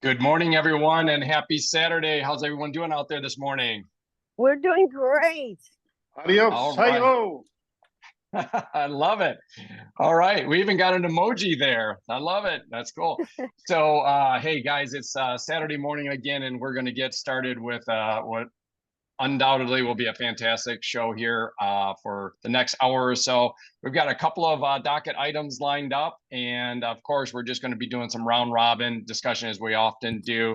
Good morning, everyone, and happy Saturday. How's everyone doing out there this morning? We're doing great. All Adios. Hi right. ho. I love it. All right. We even got an emoji there. I love it. That's cool. So, hey, guys, it's Saturday morning again, and we're going to get started with what undoubtedly will be a fantastic show here for the next hour or so. We've got a couple of docket items lined up, and of course, we're just going to be doing some round robin discussion as we often do.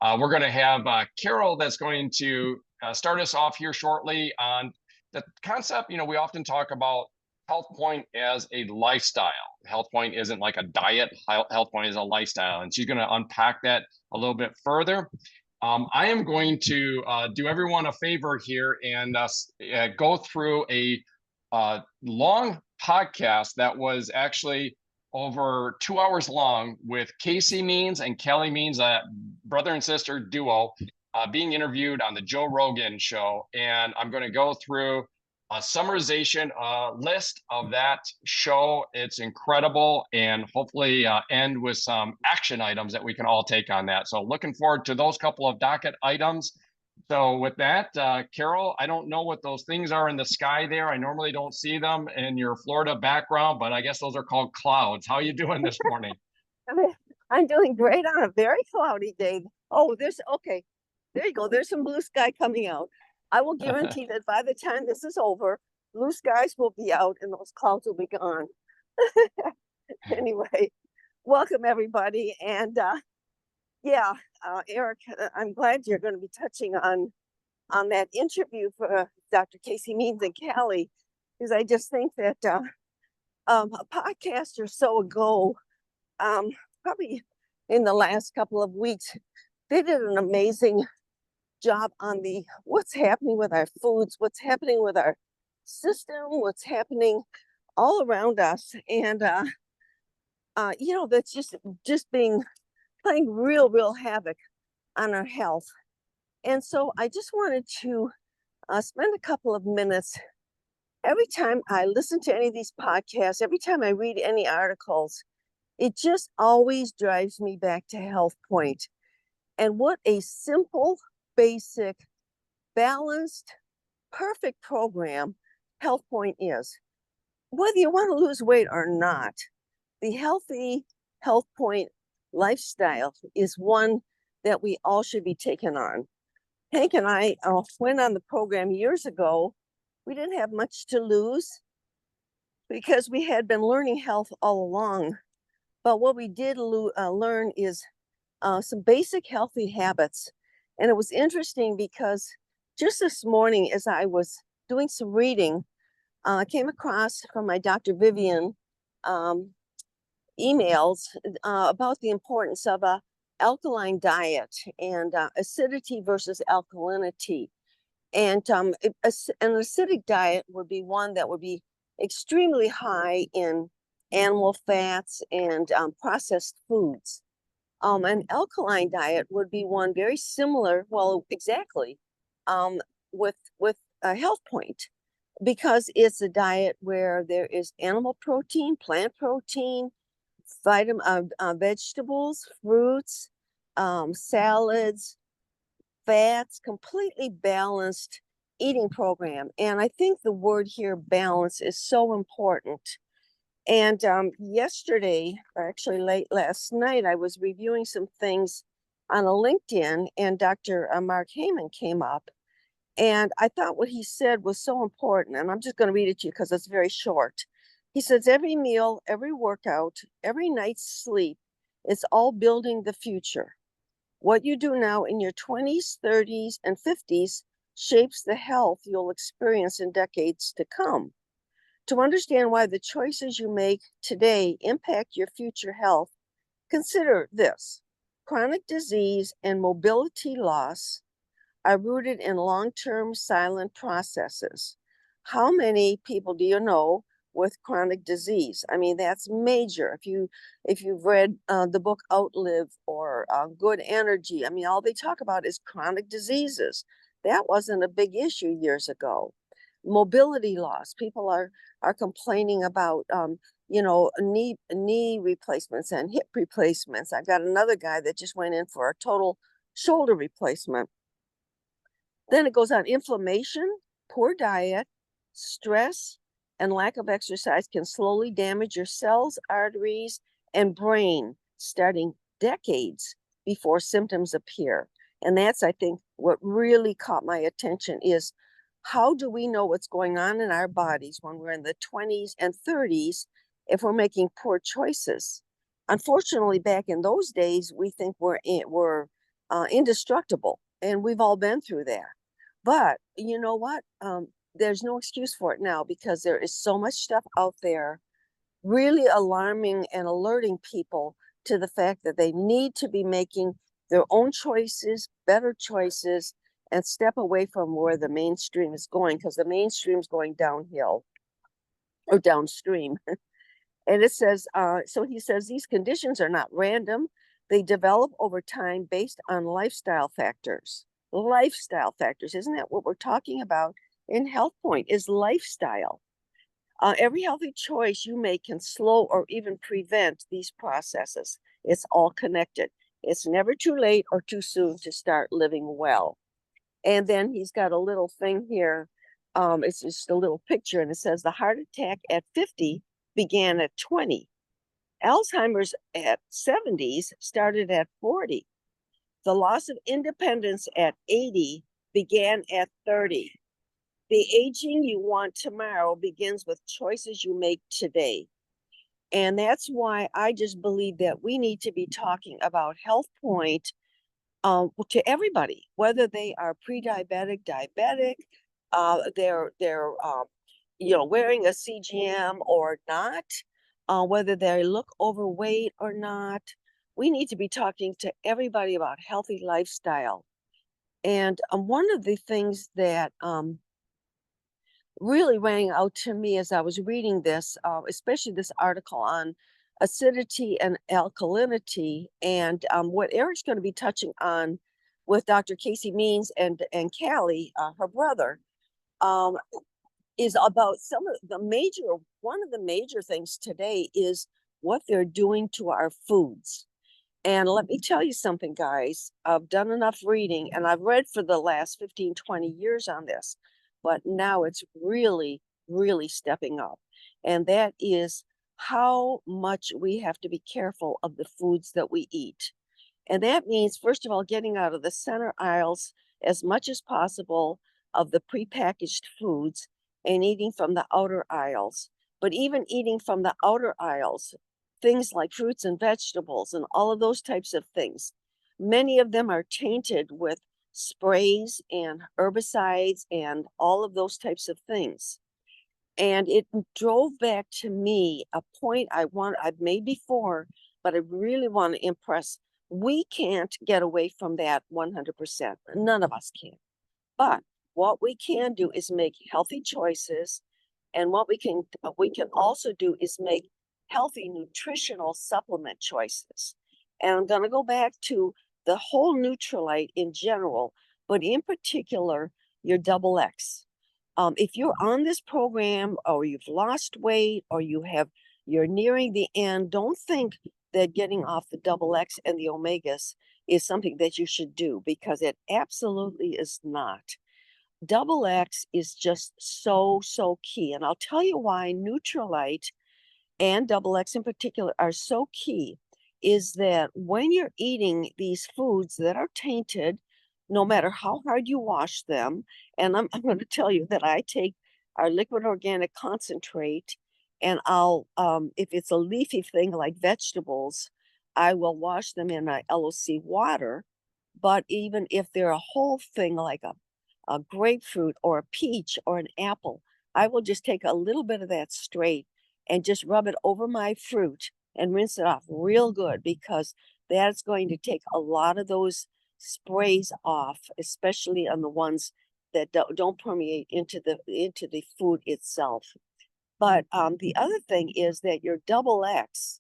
We're going to have Carol that's going to start us off here shortly on the concept. We often talk about HealthPointe as a lifestyle. HealthPointe isn't like a diet. HealthPointe is a lifestyle, and she's going to unpack that a little bit further. I am going to do everyone a favor here and go through a long podcast that was actually over 2 hours long with Casey Means and Kelly Means, a brother and sister duo, being interviewed on the Joe Rogan show. And I'm going to go through a summarization list of that show. It's incredible, and hopefully end with some action items that we can all take on that. So looking forward to those couple of docket items. So with that, Carol, I don't know what those things are in the sky there. I normally don't see them in your Florida background, but I guess those are called clouds. How are you doing this morning? I'm doing great on a very cloudy day. Oh, okay. There you go. There's some blue sky coming out. I will guarantee that by the time this is over, blue skies will be out and those clouds will be gone. Anyway, welcome everybody. And Eric, I'm glad you're going to be touching on that interview for Dr. Casey Means and Callie, because I just think that a podcast or so ago, probably in the last couple of weeks, they did an amazing job on what's happening with our foods, what's happening with our system, what's happening all around us. And, that's just playing real havoc on our health. And so I just wanted to spend a couple of minutes every time I listen to any of these podcasts, every time I read any articles. It just always drives me back to HealthPointe and what a simple, basic, balanced, perfect program HealthPointe is. Whether you want to lose weight or not, the healthy HealthPointe lifestyle is one that we all should be taking on. Hank and I went on the program years ago. We didn't have much to lose because we had been learning health all along. But what we did learn is some basic healthy habits. And it was interesting because just this morning, as I was doing some reading, I came across from my Dr. Vivian emails about the importance of a alkaline diet and acidity versus alkalinity. And an acidic diet would be one that would be extremely high in animal fats and processed foods. An alkaline diet would be one very similar, well, exactly, with a HealthPointe, because it's a diet where there is animal protein, plant protein, vegetables, fruits, salads, fats, completely balanced eating program. And I think the word here, balance, is so important. And yesterday, or actually late last night, I was reviewing some things on a LinkedIn, and Dr. Mark Heyman came up. And I thought what he said was so important. And I'm just going to read it to you because it's very short. He says, every meal, every workout, every night's sleep, it's all building the future. What you do now in your 20s, 30s, and 50s shapes the health you'll experience in decades to come. To understand why the choices you make today impact your future health, consider this. Chronic disease and mobility loss are rooted in long-term silent processes. How many people do you know with chronic disease? I mean, that's major. If you've read the book Outlive or Good Energy, I mean, all they talk about is chronic diseases. That wasn't a big issue years ago. Mobility loss. People are complaining about knee replacements and hip replacements. I've got another guy that just went in for a total shoulder replacement. Then it goes on inflammation, poor diet, stress, and lack of exercise can slowly damage your cells, arteries, and brain, starting decades before symptoms appear. And that's, I think, what really caught my attention is how do we know what's going on in our bodies when we're in the 20s and 30s if we're making poor choices? Unfortunately, back in those days, we think we're indestructible, and we've all been through that. But you know what? There's no excuse for it now because there is so much stuff out there really alarming and alerting people to the fact that they need to be making their own choices, better choices, and step away from where the mainstream is going, because the mainstream is going downhill or downstream. And it says, so he says, these conditions are not random. They develop over time based on lifestyle factors. Lifestyle factors, isn't that what we're talking about in HealthPointe, is lifestyle. Every healthy choice you make can slow or even prevent these processes. It's all connected. It's never too late or too soon to start living well. And then he's got a little thing here. It's just a little picture, and it says the heart attack at 50 began at 20. Alzheimer's at 70s started at 40. The loss of independence at 80 began at 30. The aging you want tomorrow begins with choices you make today. And that's why I just believe that we need to be talking about HealthPointe to everybody, whether they are pre-diabetic, diabetic, they're wearing a CGM or not, whether they look overweight or not. We need to be talking to everybody about healthy lifestyle. And one of the things that really rang out to me as I was reading this, especially this article on acidity and alkalinity, and what Eric's going to be touching on with Dr. Casey Means and Callie, her brother, is about one of the major things today is what they're doing to our foods. And let me tell you something, guys. I've done enough reading, and I've read for the last 15, 20 years on this, but now it's really, really stepping up. And that is how much we have to be careful of the foods that we eat. And that means, first of all, getting out of the center aisles as much as possible of the prepackaged foods and eating from the outer aisles. But even eating from the outer aisles, things like fruits and vegetables and all of those types of things, many of them are tainted with sprays and herbicides and all of those types of things. And it drove back to me a point I've made before, but I really want to impress. We can't get away from that 100%. None of us can. But what we can do is make healthy choices. And what we can also do is make healthy nutritional supplement choices. And I'm going to go back to the whole Nutrilite in general, but in particular, your double X. If you're on this program or you've lost weight or you're nearing the end, don't think that getting off the double X and the omegas is something that you should do, because it absolutely is not. Double X is just so key. And I'll tell you why Nutrilite and double X in particular are so key is that when you're eating these foods that are tainted, no matter how hard you wash them, and I'm going to tell you that I take our liquid organic concentrate, and I'll, if it's a leafy thing like vegetables, I will wash them in LOC water. But even if they're a whole thing like a grapefruit or a peach or an apple, I will just take a little bit of that straight and just rub it over my fruit and rinse it off real good, because that's going to take a lot of those sprays off, especially on the ones that don't permeate into the food itself. But the other thing is that your double X,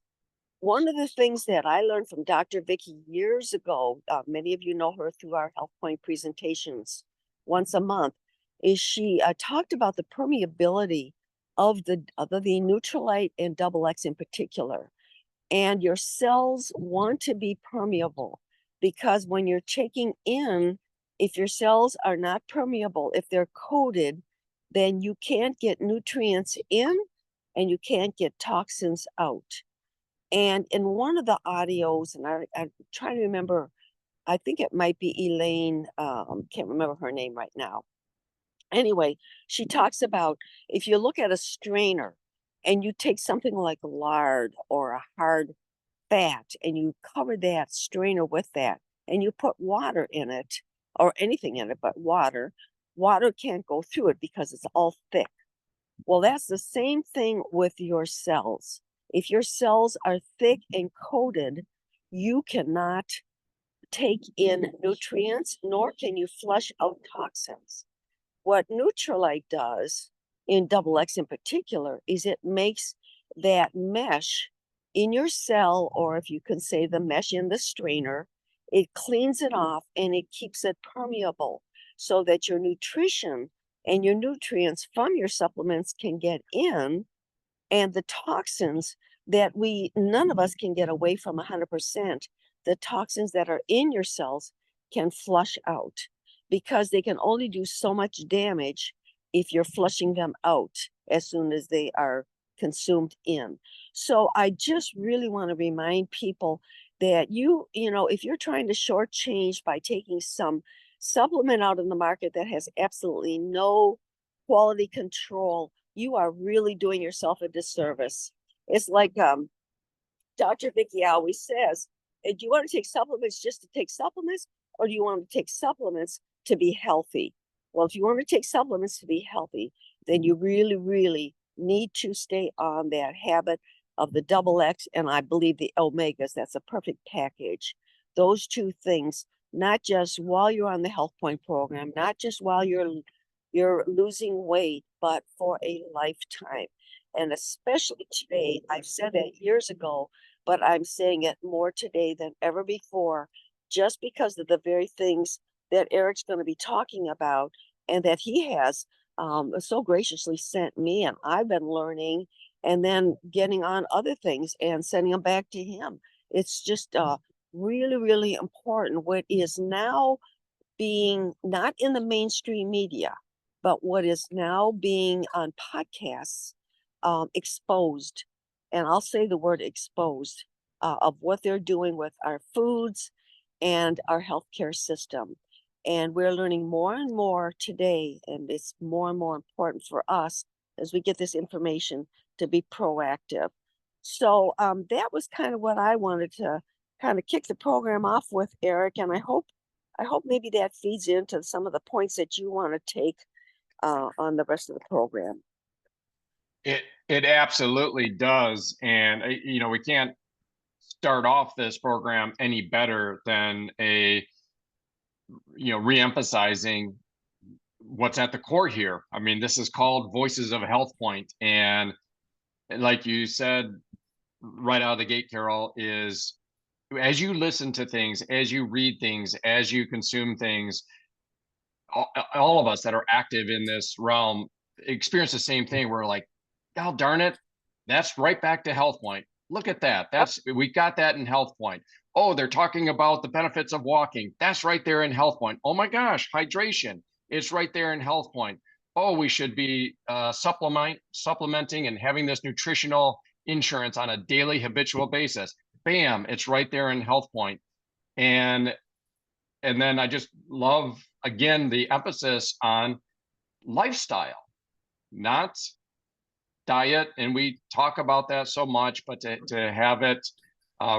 one of the things that I learned from Dr. Vicky years ago, many of you know her through our HealthPointe presentations once a month, is she talked about the permeability of the Neutralite and double X in particular. And your cells want to be permeable, because when you're taking in, if your cells are not permeable, if they're coated, then you can't get nutrients in and you can't get toxins out. And in one of the audios, and I'm trying to remember, I think it might be Elaine, can't remember her name right now. Anyway, she talks about if you look at a strainer and you take something like lard or a hard fat and you cover that strainer with that and you put water in it or anything in it but water, water can't go through it because it's all thick. Well, that's the same thing with your cells. If your cells are thick and coated, you cannot take in nutrients, nor can you flush out toxins. What Neutralite does, in double X in particular, is it makes that mesh in your cell, or if you can say the mesh in the strainer, it cleans it off and it keeps it permeable so that your nutrition and your nutrients from your supplements can get in, and the toxins that none of us can get away from 100%, the toxins that are in your cells can flush out, because they can only do so much damage if you're flushing them out as soon as they are consumed in. So I just really want to remind people that if you're trying to shortchange by taking some supplement out in the market that has absolutely no quality control, you are really doing yourself a disservice. It's like Dr. Vicky always says, do you want to take supplements just to take supplements, or do you want to take supplements to be healthy? Well, if you want to take supplements to be healthy, then you really, really need to stay on that habit of the double X, and I believe the omegas. That's a perfect package. Those two things, not just while you're on the HealthPointe program, not just while you're losing weight, but for a lifetime. And especially today, I've said that years ago, but I'm saying it more today than ever before, just because of the very things that Eric's going to be talking about and that he has so graciously sent me, and I've been learning and then getting on other things and sending them back to him. It's just really, really important what is now being not in the mainstream media, but what is now being on podcasts exposed. And I'll say the word exposed of what they're doing with our foods and our healthcare system. And we're learning more and more today, and it's more and more important for us as we get this information to be proactive. So that was kind of what I wanted to kind of kick the program off with, Eric, and I hope maybe that feeds into some of the points that you want to take on the rest of the program. It absolutely does, and we can't start off this program any better than re-emphasizing what's at the core here. I mean, this is called Voices of HealthPointe, and like you said right out of the gate, Carol, is as you listen to things, as you read things, as you consume things, all of us that are active in this realm experience the same thing. We're like, oh, darn it, that's right back to HealthPointe. Look at that. We got that in HealthPointe. Oh, they're talking about the benefits of walking. That's right there in HealthPointe. Oh my gosh, hydration. It's right there in HealthPointe. Oh, we should be supplementing and having this nutritional insurance on a daily habitual basis. Bam, it's right there in HealthPointe. And then I just love, again, the emphasis on lifestyle, not diet. And we talk about that so much, but to have it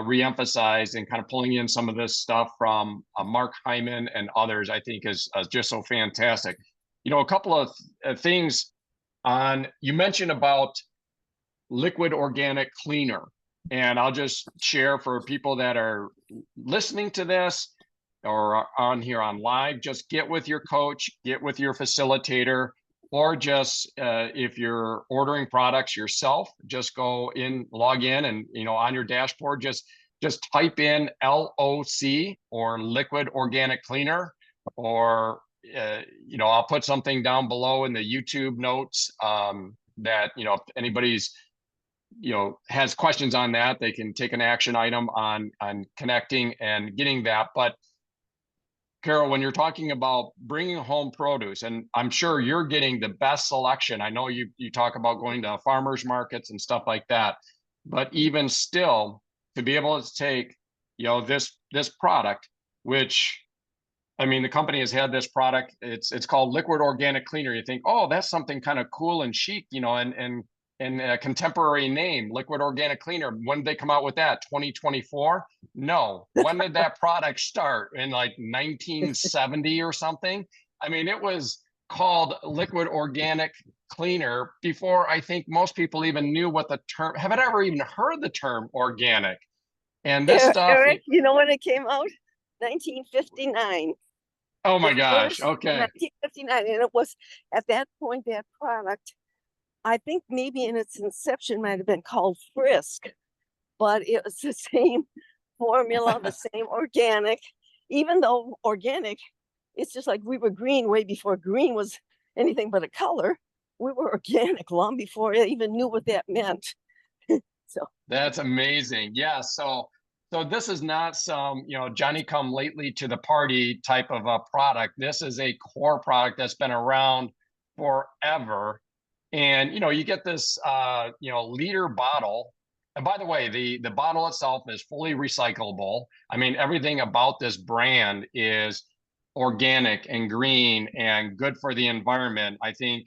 re-emphasized and kind of pulling in some of this stuff from Mark Hyman and others, I think is just so fantastic. A couple of things you mentioned about liquid organic cleaner, and I'll just share for people that are listening to this or on here on live, just get with your coach, get with your facilitator, or just if you're ordering products yourself, just log in and, on your dashboard, just type in LOC or liquid organic cleaner, or, I'll put something down below in the YouTube notes that, if anybody's, has questions on that, they can take an action item on connecting and getting that. But Carol, when you're talking about bringing home produce, and I'm sure you're getting the best selection. I know you talk about going to farmers markets and stuff like that, but even still, to be able to take, this product, which, I mean, the company has had this product. It's called Liquid Organic Cleaner. You think, oh, that's something kind of cool and chic, and a contemporary name, Liquid Organic Cleaner. When did they come out with that? 2024? No. When did that product start? In like 1970 or something? I mean, it was called Liquid Organic Cleaner before I think most people even knew what the term, have ever even heard the term organic. And this stuff. Eric, you know when it came out? 1959. Oh my gosh. First, Okay. 1959. And it was at that point, that product, I think maybe in its inception might have been called Frisk, but it was the same formula, the same organic, even though organic, it's just like we were green way before green was anything but a color. We were organic long before I even knew what that meant. So that's amazing. Yeah. So this is not some, Johnny come lately to the party type of a product. This is a core product that's been around forever. And, you get this, liter bottle. And by the way, the bottle itself is fully recyclable. I mean, everything about this brand is organic and green and good for the environment. I think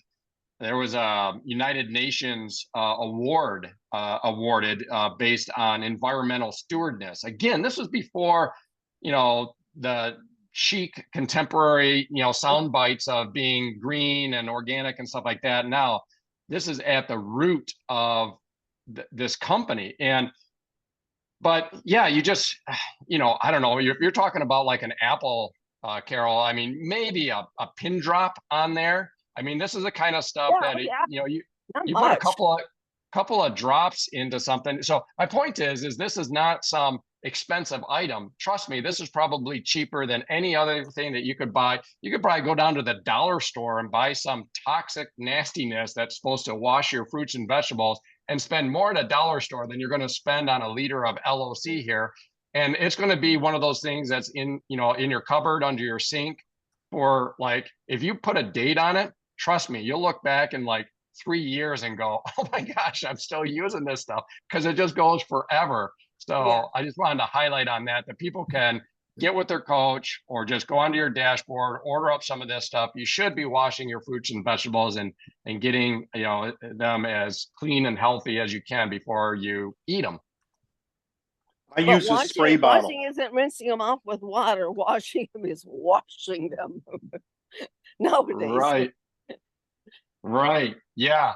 there was a United Nations award awarded based on environmental stewardness. Again, this was before, the chic contemporary, sound bites of being green and organic and stuff like that. Now, this is at the root of this company. But yeah, you just, I don't know, you're talking about like an apple, Carol. I mean, maybe a pin drop on there. I mean, this is the kind of stuff that, you put a couple of drops into something. So my point is this is not some expensive item. Trust me, this is probably cheaper than any other thing that you could buy. You could probably go down to the dollar store and buy some toxic nastiness that's supposed to wash your fruits and vegetables and spend more at a dollar store than you're going to spend on a liter of LOC here. And it's going to be one of those things that's in your cupboard under your sink for, like, if you put a date on it, trust me, you'll look back in like 3 years and go, oh my gosh, I'm still using this stuff, because it just goes forever. So yeah. I just wanted to highlight on that people can get with their coach or just go onto your dashboard, order up some of this stuff. You should be washing your fruits and vegetables and getting them as clean and healthy as you can before you eat them. I use a spray bottle. Washing isn't rinsing them off with water. Washing them is washing them nowadays. Right. Yeah.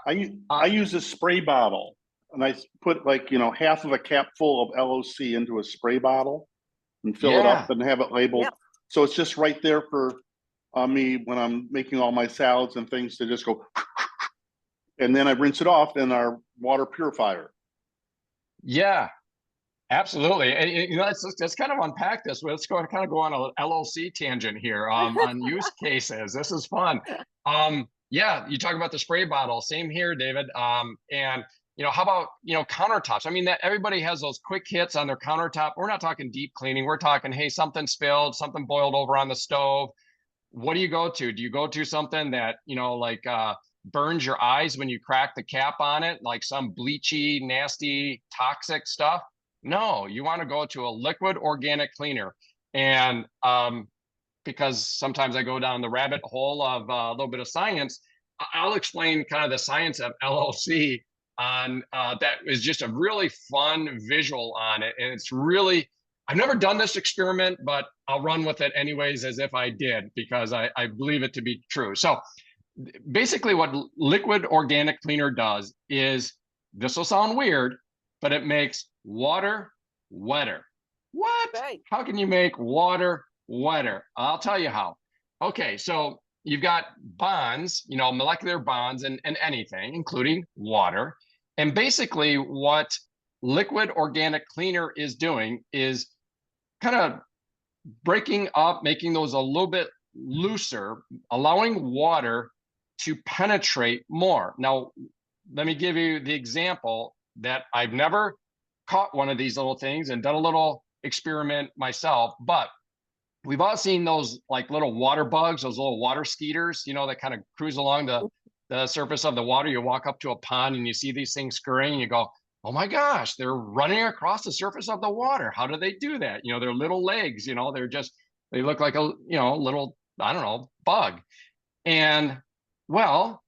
I use a spray bottle, and I put like, half of a cap full of LOC into a spray bottle and fill it up and have it labeled. Yeah. So it's just right there for me when I'm making all my salads and things to just go, and then I rinse it off in our water purifier. Yeah. Absolutely. And, let's kind of unpack this. Let's go on a LOC tangent here on use cases. This is fun. Yeah, you talk about the spray bottle. Same here, David. And how about countertops? I mean, that everybody has those quick hits on their countertop. We're not talking deep cleaning. We're talking, hey, something spilled, something boiled over on the stove. What do you go to? Do you go to something that burns your eyes when you crack the cap on it, like some bleachy, nasty, toxic stuff? No, you want to go to a liquid organic cleaner. And because sometimes I go down the rabbit hole of a little bit of science, I'll explain kind of the science of LOC on that is just a really fun visual on it. And it's really, I've never done this experiment, but I'll run with it anyways as if I did, because I believe it to be true. So basically what liquid organic cleaner does is, this will sound weird, but it makes water wetter. What? Right. How can you make water wetter? I'll tell you how. Okay, so you've got bonds, molecular bonds and anything, including water. And basically what liquid organic cleaner is doing is kind of breaking up, making those a little bit looser, allowing water to penetrate more. Now, let me give you the example that I've never caught one of these little things and done a little experiment myself, but we've all seen those like little water bugs, those little water skeeters, you know, that kind of cruise along the surface of the water. You walk up to a pond and you see these things scurrying and you go, oh my gosh, they're running across the surface of the water. How do they do that? You know, their little legs, you know, they look like a, you know, little, I don't know, bug. And well,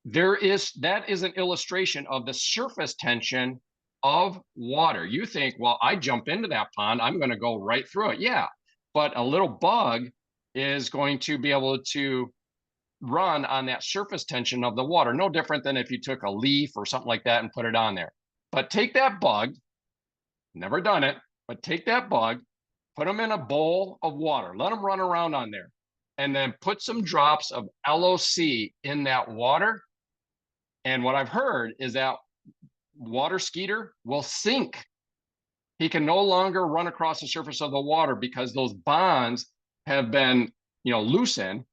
that is an illustration of the surface tension of water. You think, well, I jump into that pond, I'm going to go right through it. Yeah. But a little bug is going to be able to run on that surface tension of the water. No different than if you took a leaf or something like that and put it on there. But take that bug, never done it, but take that bug, put them in a bowl of water, let them run around on there, and then put some drops of LOC in that water. And what I've heard is that water skeeter will sink. He can no longer run across the surface of the water because those bonds have been, you know, loosened,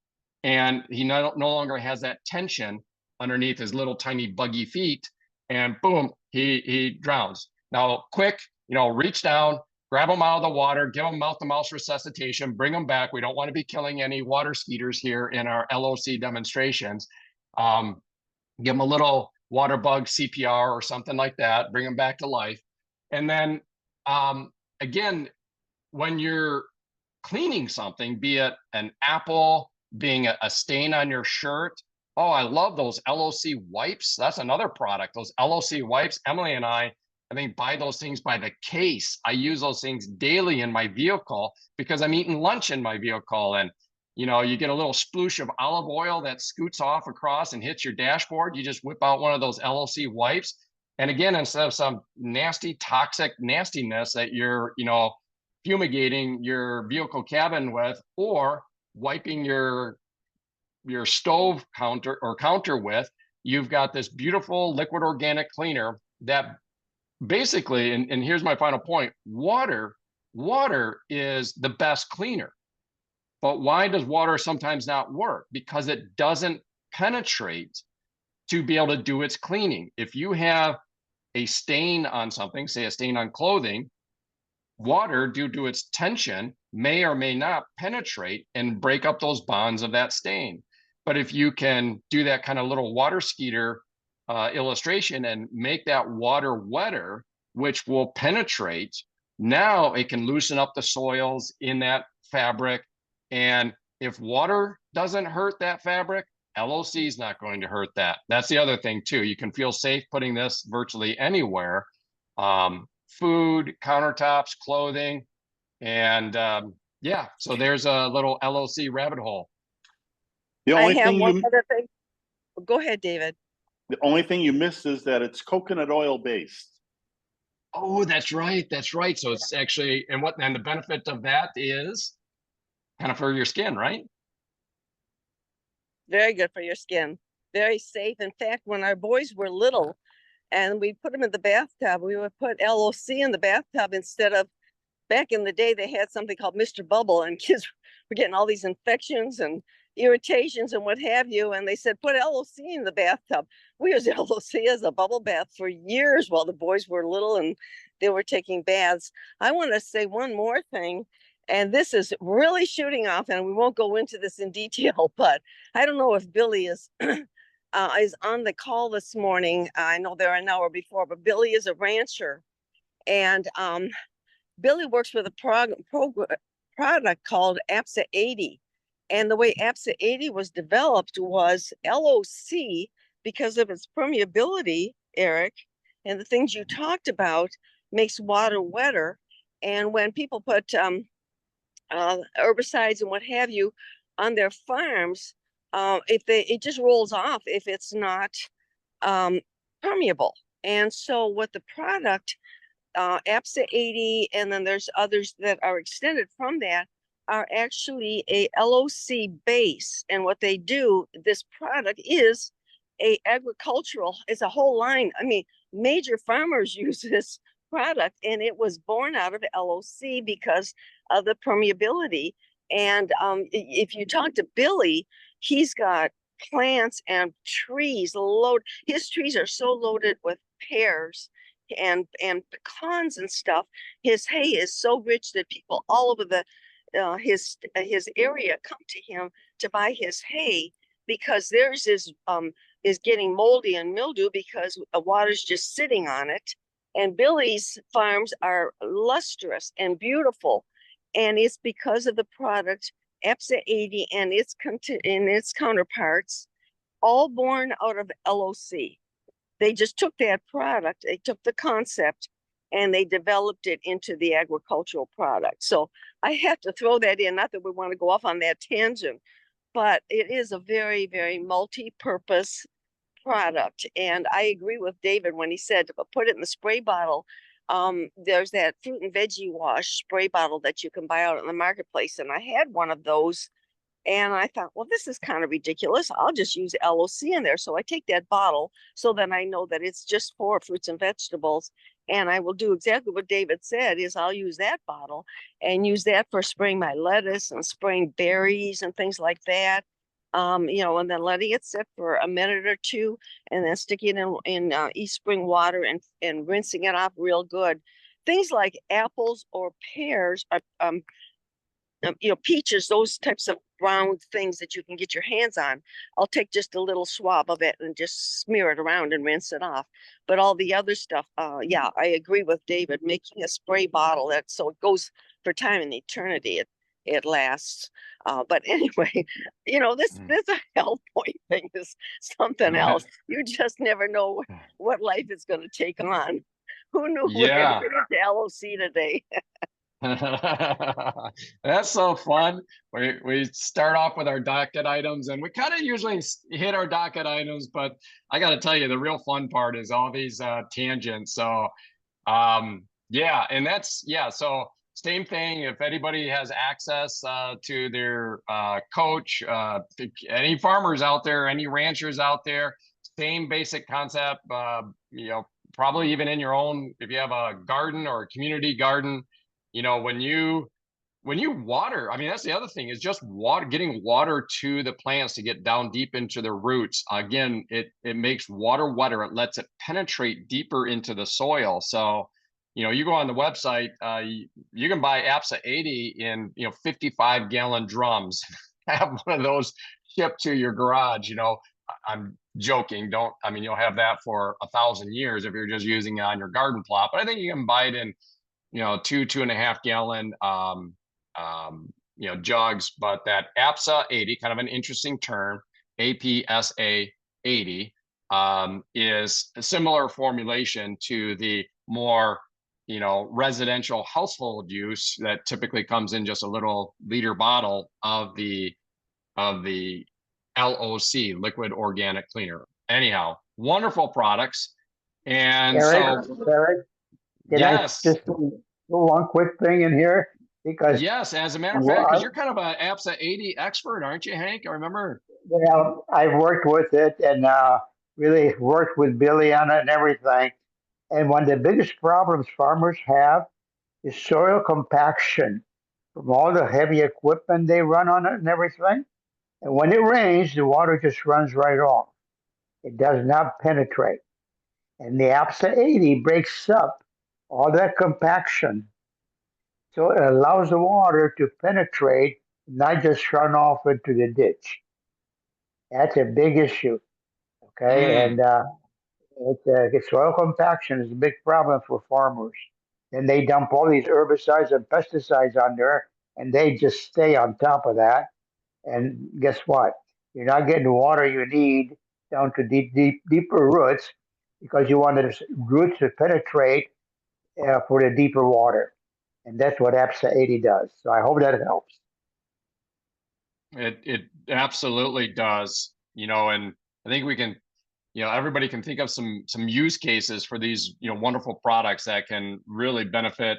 and he no longer has that tension underneath his little tiny buggy feet, and boom, he drowns. Now, quick, you know, reach down, grab him out of the water, give him mouth-to-mouth resuscitation, bring him back. We don't want to be killing any water skeeters here in our LOC demonstrations. Give him a little water bug CPR or something like that, bring him back to life. And then again, when you're cleaning something, be it an apple, being a stain on your shirt. Oh, I love those LOC wipes. That's another product. Those LOC wipes, Emily and I think buy those things by the case. I use those things daily in my vehicle because I'm eating lunch in my vehicle, and you know, you get a little sploosh of olive oil that scoots off across and hits your dashboard. You just whip out one of those LOC wipes. And again, instead of some nasty, toxic nastiness that you're, you know, fumigating your vehicle cabin with, or wiping your stove counter with, you've got this beautiful liquid organic cleaner that basically, and here's my final point, water is the best cleaner. But why does water sometimes not work? Because it doesn't penetrate to be able to do its cleaning. If you have a stain on something, say a stain on clothing, water, due to its tension, may or may not penetrate and break up those bonds of that stain. But if you can do that kind of little water skeeter illustration and make that water wetter, which will penetrate, now it can loosen up the soils in that fabric. And if water doesn't hurt that fabric, LOC is not going to hurt that. That's the other thing too. You can feel safe putting this virtually anywhere. Food, countertops, clothing, and yeah, so there's a little LOC rabbit hole. I have one other thing. Go ahead, David. The only thing you missed is that it's coconut oil based. Oh, that's right. That's right. So it's actually, and the benefit of that is kind of for your skin, right? Very good for your skin. Very safe. In fact, when our boys were little and we put them in the bathtub, we would put LOC in the bathtub instead of, back in the day, they had something called Mr. Bubble, and kids were getting all these infections and irritations and what have you. And they said, put LOC in the bathtub. We used LOC as a bubble bath for years while the boys were little and they were taking baths. I want to say one more thing. And this is really shooting off, and we won't go into this in detail, but I don't know if Billy is on the call this morning. I know they're an hour before, but Billy is a rancher, and Billy works with a product called APSA 80. And the way APSA 80 was developed was LOC, because of its permeability, Eric, and the things you talked about, makes water wetter. And when people put herbicides and what have you on their farms, it just rolls off if it's not permeable. And so what the product, APSA 80, and then there's others that are extended from that, are actually a LOC base. And what they do, this product is it's a whole line. I mean, major farmers use this product, and it was born out of LOC because of the permeability. And if you talk to Billy, he's got plants and trees his trees are so loaded with pears and pecans and stuff. His hay is so rich that people all over his area come to him to buy his hay, because theirs is getting moldy and mildew because water's just sitting on it. And Billy's farms are lustrous and beautiful, and it's because of the product EPSA 80 and its counterparts, all born out of LOC. They just took that product, they took the concept, and they developed it into the agricultural product. So I have to throw that in, not that we want to go off on that tangent, but it is a very, very multi-purpose product. And I agree with David when he said to put it in the spray bottle. There's that fruit and veggie wash spray bottle that you can buy out in the marketplace. And I had one of those, and I thought, well, this is kind of ridiculous. I'll just use LOC in there. So I take that bottle so then I know that it's just for fruits and vegetables. And I will do exactly what David said, is I'll use that bottle and use that for spraying my lettuce and spraying berries and things like that. And then letting it sit for a minute or two, and then sticking it in East Spring water and rinsing it off real good. Things like apples or pears, peaches, those types of brown things that you can get your hands on. I'll take just a little swab of it and just smear it around and rinse it off. But all the other stuff, yeah, I agree with David, making a spray bottle so it goes for time and eternity. It lasts. But anyway, this HealthPointe thing is something else. You just never know what life is going to take on. Who knew we were going to get to LOC today? That's so fun. We start off with our docket items, and we kind of usually hit our docket items, but I got to tell you, the real fun part is all these tangents. So so same thing. If anybody has access to their coach, any farmers out there, any ranchers out there, same basic concept. Probably even in your own, if you have a garden or a community garden, when you water, I mean, that's the other thing, is just getting water to the plants to get down deep into the roots. Again, it makes water wetter. It lets it penetrate deeper into the soil. So, you go on the website, you can buy APSA 80 in, 55-gallon drums, have one of those shipped to your garage. I'm joking. You'll have that for 1,000 years if you're just using it on your garden plot, but I think you can buy it in 2.5 gallon jugs. But that APSA 80, kind of an interesting term, APSA 80, is a similar formulation to the more residential household use that typically comes in just a little liter bottle of the LOC, liquid organic cleaner. Anyhow, wonderful products. And Eric, yes. I just do one quick thing in here? Because yes, as a matter of fact, because you're kind of an APSA 80 expert, aren't you, Hank? I remember. Well, I've worked with it and really worked with Billy on it and everything. And one of the biggest problems farmers have is soil compaction from all the heavy equipment they run on it and everything. And when it rains, the water just runs right off. It does not penetrate. And the APSA 80 breaks up all that compaction. So it allows the water to penetrate, not just run off into the ditch. That's a big issue. Okay. And soil compaction is a big problem for farmers. Then they dump all these herbicides and pesticides on there, and they just stay on top of that. And guess what? You're not getting the water you need down to deeper roots, because you want the roots to penetrate for the deeper water. And that's what APSA 80 does. So I hope that helps. It absolutely does. And I think we can, everybody can think of some use cases for these, wonderful products that can really benefit,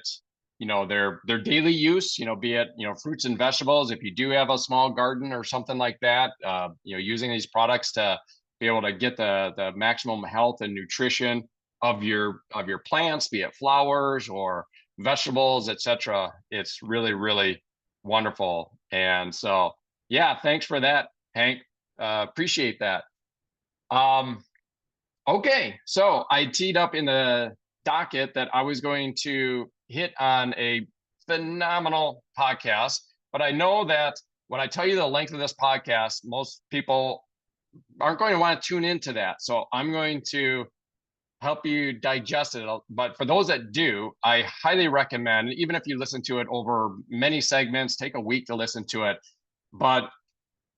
their daily use, be it, fruits and vegetables. If you do have a small garden or something like that, using these products to be able to get the maximum health and nutrition of your plants, be it flowers or vegetables, etc. It's really, really wonderful. And so, yeah, thanks for that, Hank. Appreciate that. Okay, so I teed up in the docket that I was going to hit on a phenomenal podcast, but I know that when I tell you the length of this podcast, most people aren't going to want to tune into that. So I'm going to help you digest it. But for those that do, I highly recommend, even if you listen to it over many segments, take a week to listen to it. But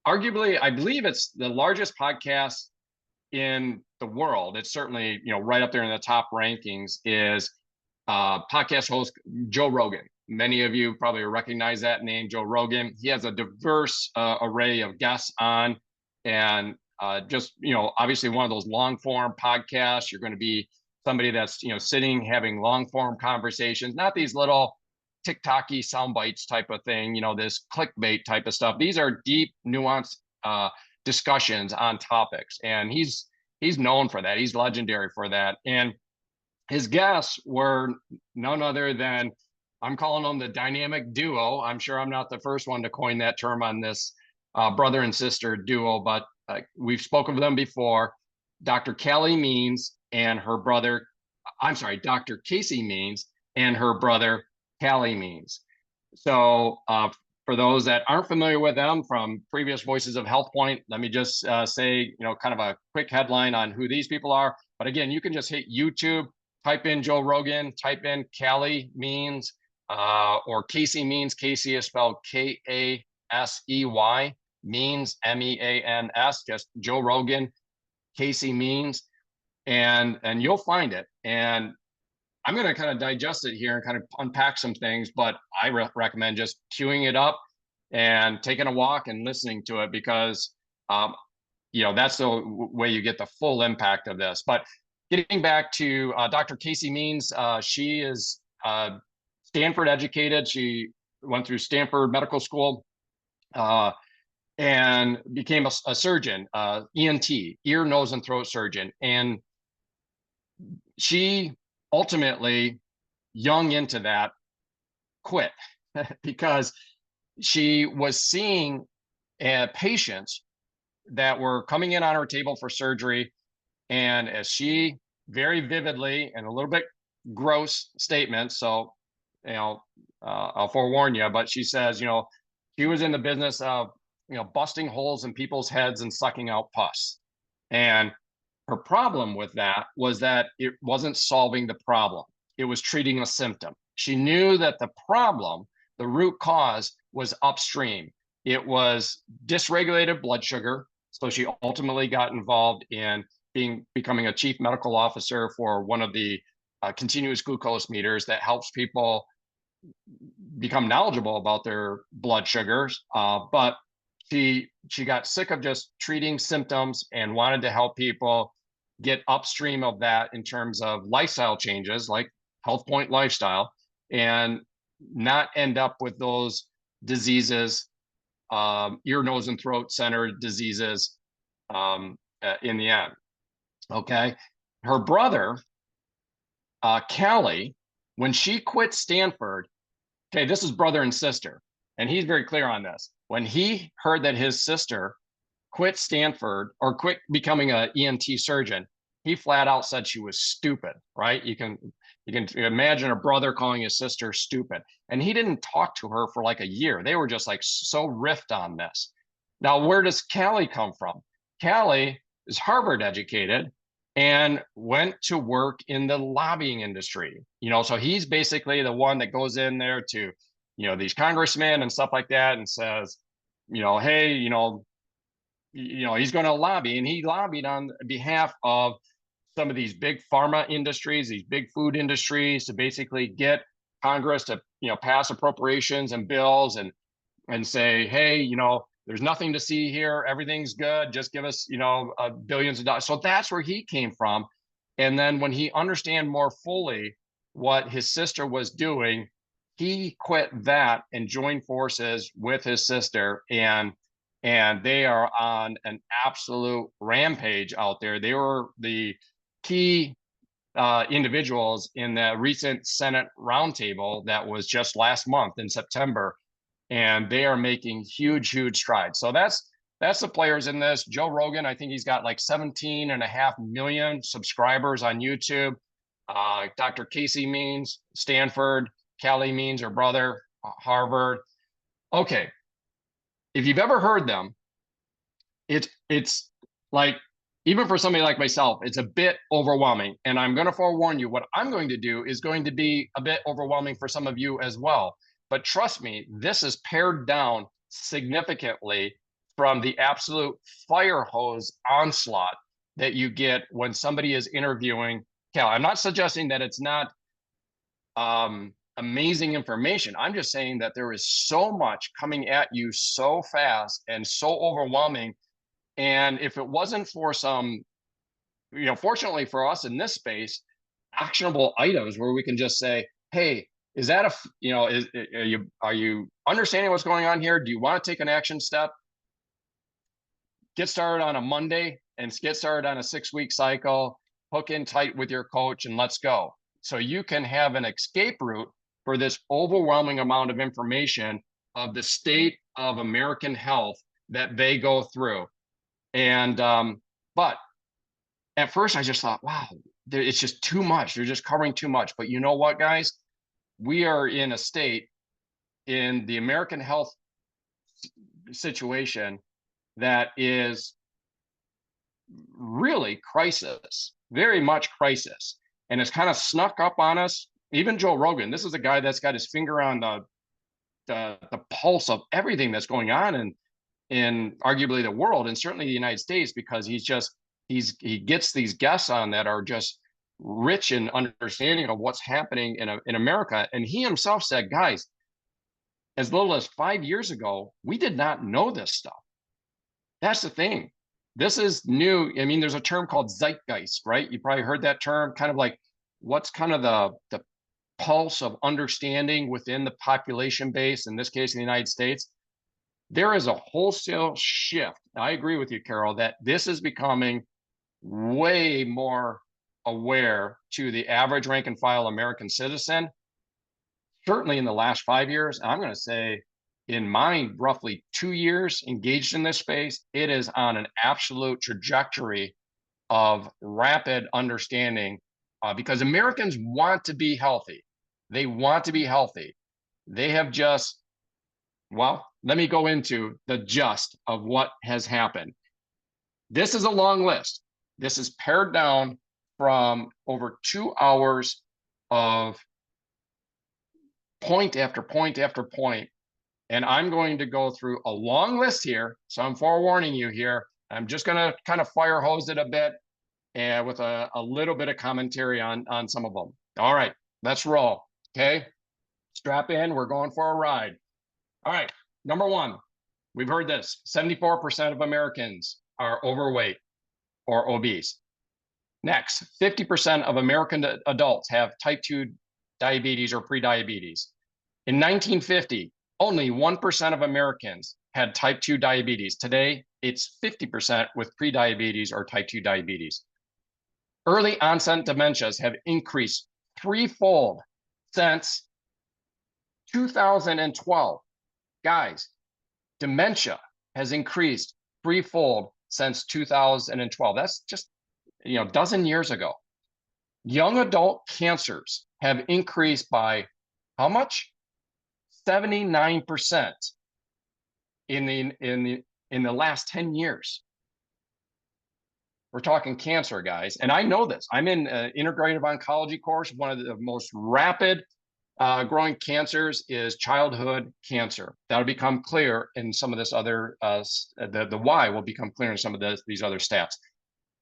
arguably, I believe it's the largest podcast in the world. It's certainly, right up there in the top rankings, is podcast host Joe Rogan. Many of you probably recognize that name, Joe Rogan. He has a diverse array of guests on, and just, obviously one of those long form podcasts. You're going to be somebody that's, sitting, having long form conversations, not these little TikTok-y sound bites type of thing, this clickbait type of stuff. These are deep, nuanced discussions on topics, and he's known for that. He's legendary for that. And his guests were none other than, I'm calling them the dynamic duo. I'm sure I'm not the first one to coin that term on this brother and sister duo, but we've spoken of them before. Dr. Callie Means and her brother, Dr. Casey Means and her brother, Callie Means. So for those that aren't familiar with them from previous Voices of HealthPointe, let me just say, kind of a quick headline on who these people are. But again, you can just hit YouTube, type in Joe Rogan, type in Callie Means or Casey Means. Casey is spelled Kasey, Means, MEANS, just Joe Rogan, Casey Means, and you'll find it. And I'm going to kind of digest it here and kind of unpack some things, but I recommend just queuing it up and taking a walk and listening to it, because, that's the way you get the full impact of this. But getting back to Dr. Casey Means, she is Stanford educated. She went through Stanford Medical School and became a surgeon, ENT, ear, nose, and throat surgeon. And she ultimately, young into that, quit because she was seeing patients that were coming in on her table for surgery. And as she very vividly and a little bit gross statement, so, I'll forewarn you, but she says, she was in the business of, busting holes in people's heads and sucking out pus. And her problem with that was that it wasn't solving the problem. It was treating a symptom. She knew that the problem, the root cause, was upstream. It was dysregulated blood sugar. So she ultimately got involved in becoming a chief medical officer for one of the continuous glucose meters that helps people become knowledgeable about their blood sugars. But she got sick of just treating symptoms and wanted to help people get upstream of that in terms of lifestyle changes like HealthPointe lifestyle, and not end up with those diseases, ear, nose, and throat center diseases in the end. Okay. Her brother, Callie, when she quit Stanford, okay, this is brother and sister, and he's very clear on this. When he heard that his sister quit Stanford or quit becoming an ENT surgeon, he flat out said she was stupid, right? You can imagine a brother calling his sister stupid. And he didn't talk to her for like a year. They were just like so riffed on this. Now, where does Callie come from? Callie is Harvard educated and went to work in the lobbying industry. So he's basically the one that goes in there to, these congressmen and stuff like that and says, hey, he's going to lobby, and he lobbied on behalf of some of these big pharma industries, these big food industries, to basically get Congress to, pass appropriations and bills and say, hey, there's nothing to see here. Everything's good. Just give us, billions of dollars. So that's where he came from. And then when he understand more fully what his sister was doing, he quit that and joined forces with his sister, and they are on an absolute rampage out there. They were the key individuals in the recent Senate roundtable that was just last month in September, and they are making huge strides. So that's That's the players in this. Joe Rogan, I think he's got like 17.5 million subscribers on YouTube. Dr. Casey Means, Stanford, Callie Means, her brother, Harvard. Okay, if you've ever heard them, it's like, even for somebody like myself, it's a bit overwhelming. And I'm going to forewarn you, what I'm going to do is going to be a bit overwhelming for some of you as well. But trust me, this is pared down significantly from the absolute fire hose onslaught that you get when somebody is interviewing Cal. I'm not suggesting that it's not amazing information. I'm just saying that there is so much coming at you so fast and so overwhelming. And if it wasn't for some, fortunately for us in this space, actionable items where we can just say, hey, is that are you understanding what's going on here? Do you want to take an action step? Get started on a Monday and get started on a 6-week cycle, hook in tight with your coach, and let's go. So you can have an escape route for this overwhelming amount of information of the state of American health that they go through. And but at first I just thought, wow, it's just too much. They're just covering too much. But you know what, guys? We are in a state in the American health situation that is really crisis, very much crisis. And it's kind of snuck up on us. Even Joe Rogan, this is a guy that's got his finger on the pulse of everything that's going on in arguably the world, and certainly the United States, because he gets these guests on that are just rich in understanding of what's happening in America. And he himself said, guys, as little as 5 years ago, we did not know this stuff. That's the thing. This is new. I mean, there's a term called zeitgeist, right? You probably heard that term, kind of like what's kind of the pulse of understanding within the population base, in this case, in the United States. There is a wholesale shift. I agree with you, Carol, that this is becoming way more aware to the average rank and file American citizen, certainly in the last 5 years. I'm going to say in my roughly 2 years engaged in this space, it is on an absolute trajectory of rapid understanding because Americans want to be healthy. They want to be healthy. They have just, well, let me go into the gist of what has happened. This is a long list. This is pared down from over 2 hours of point after point after point. And I'm going to go through a long list here. So I'm forewarning you here. I'm just going to kind of fire hose it a bit and with a little bit of commentary on some of them. All right, let's roll. Okay, strap in. We're going for a ride. All right, number one, we've heard this. 74% of Americans are overweight or obese. Next, 50% of American adults have type 2 diabetes or prediabetes. In 1950, only 1% of Americans had type 2 diabetes. Today, it's 50% with prediabetes or type 2 diabetes. Early onset dementias have increased threefold since 2012. Guys, dementia has increased threefold since 2012. That's just, a dozen years ago. Young adult cancers have increased by how much? 79% in the last 10 years. We're talking cancer, guys. And I know this. I'm in an integrative oncology course. One of the most rapid growing cancers is childhood cancer. That'll become clear in some of this other, the why will become clear in some of these other stats.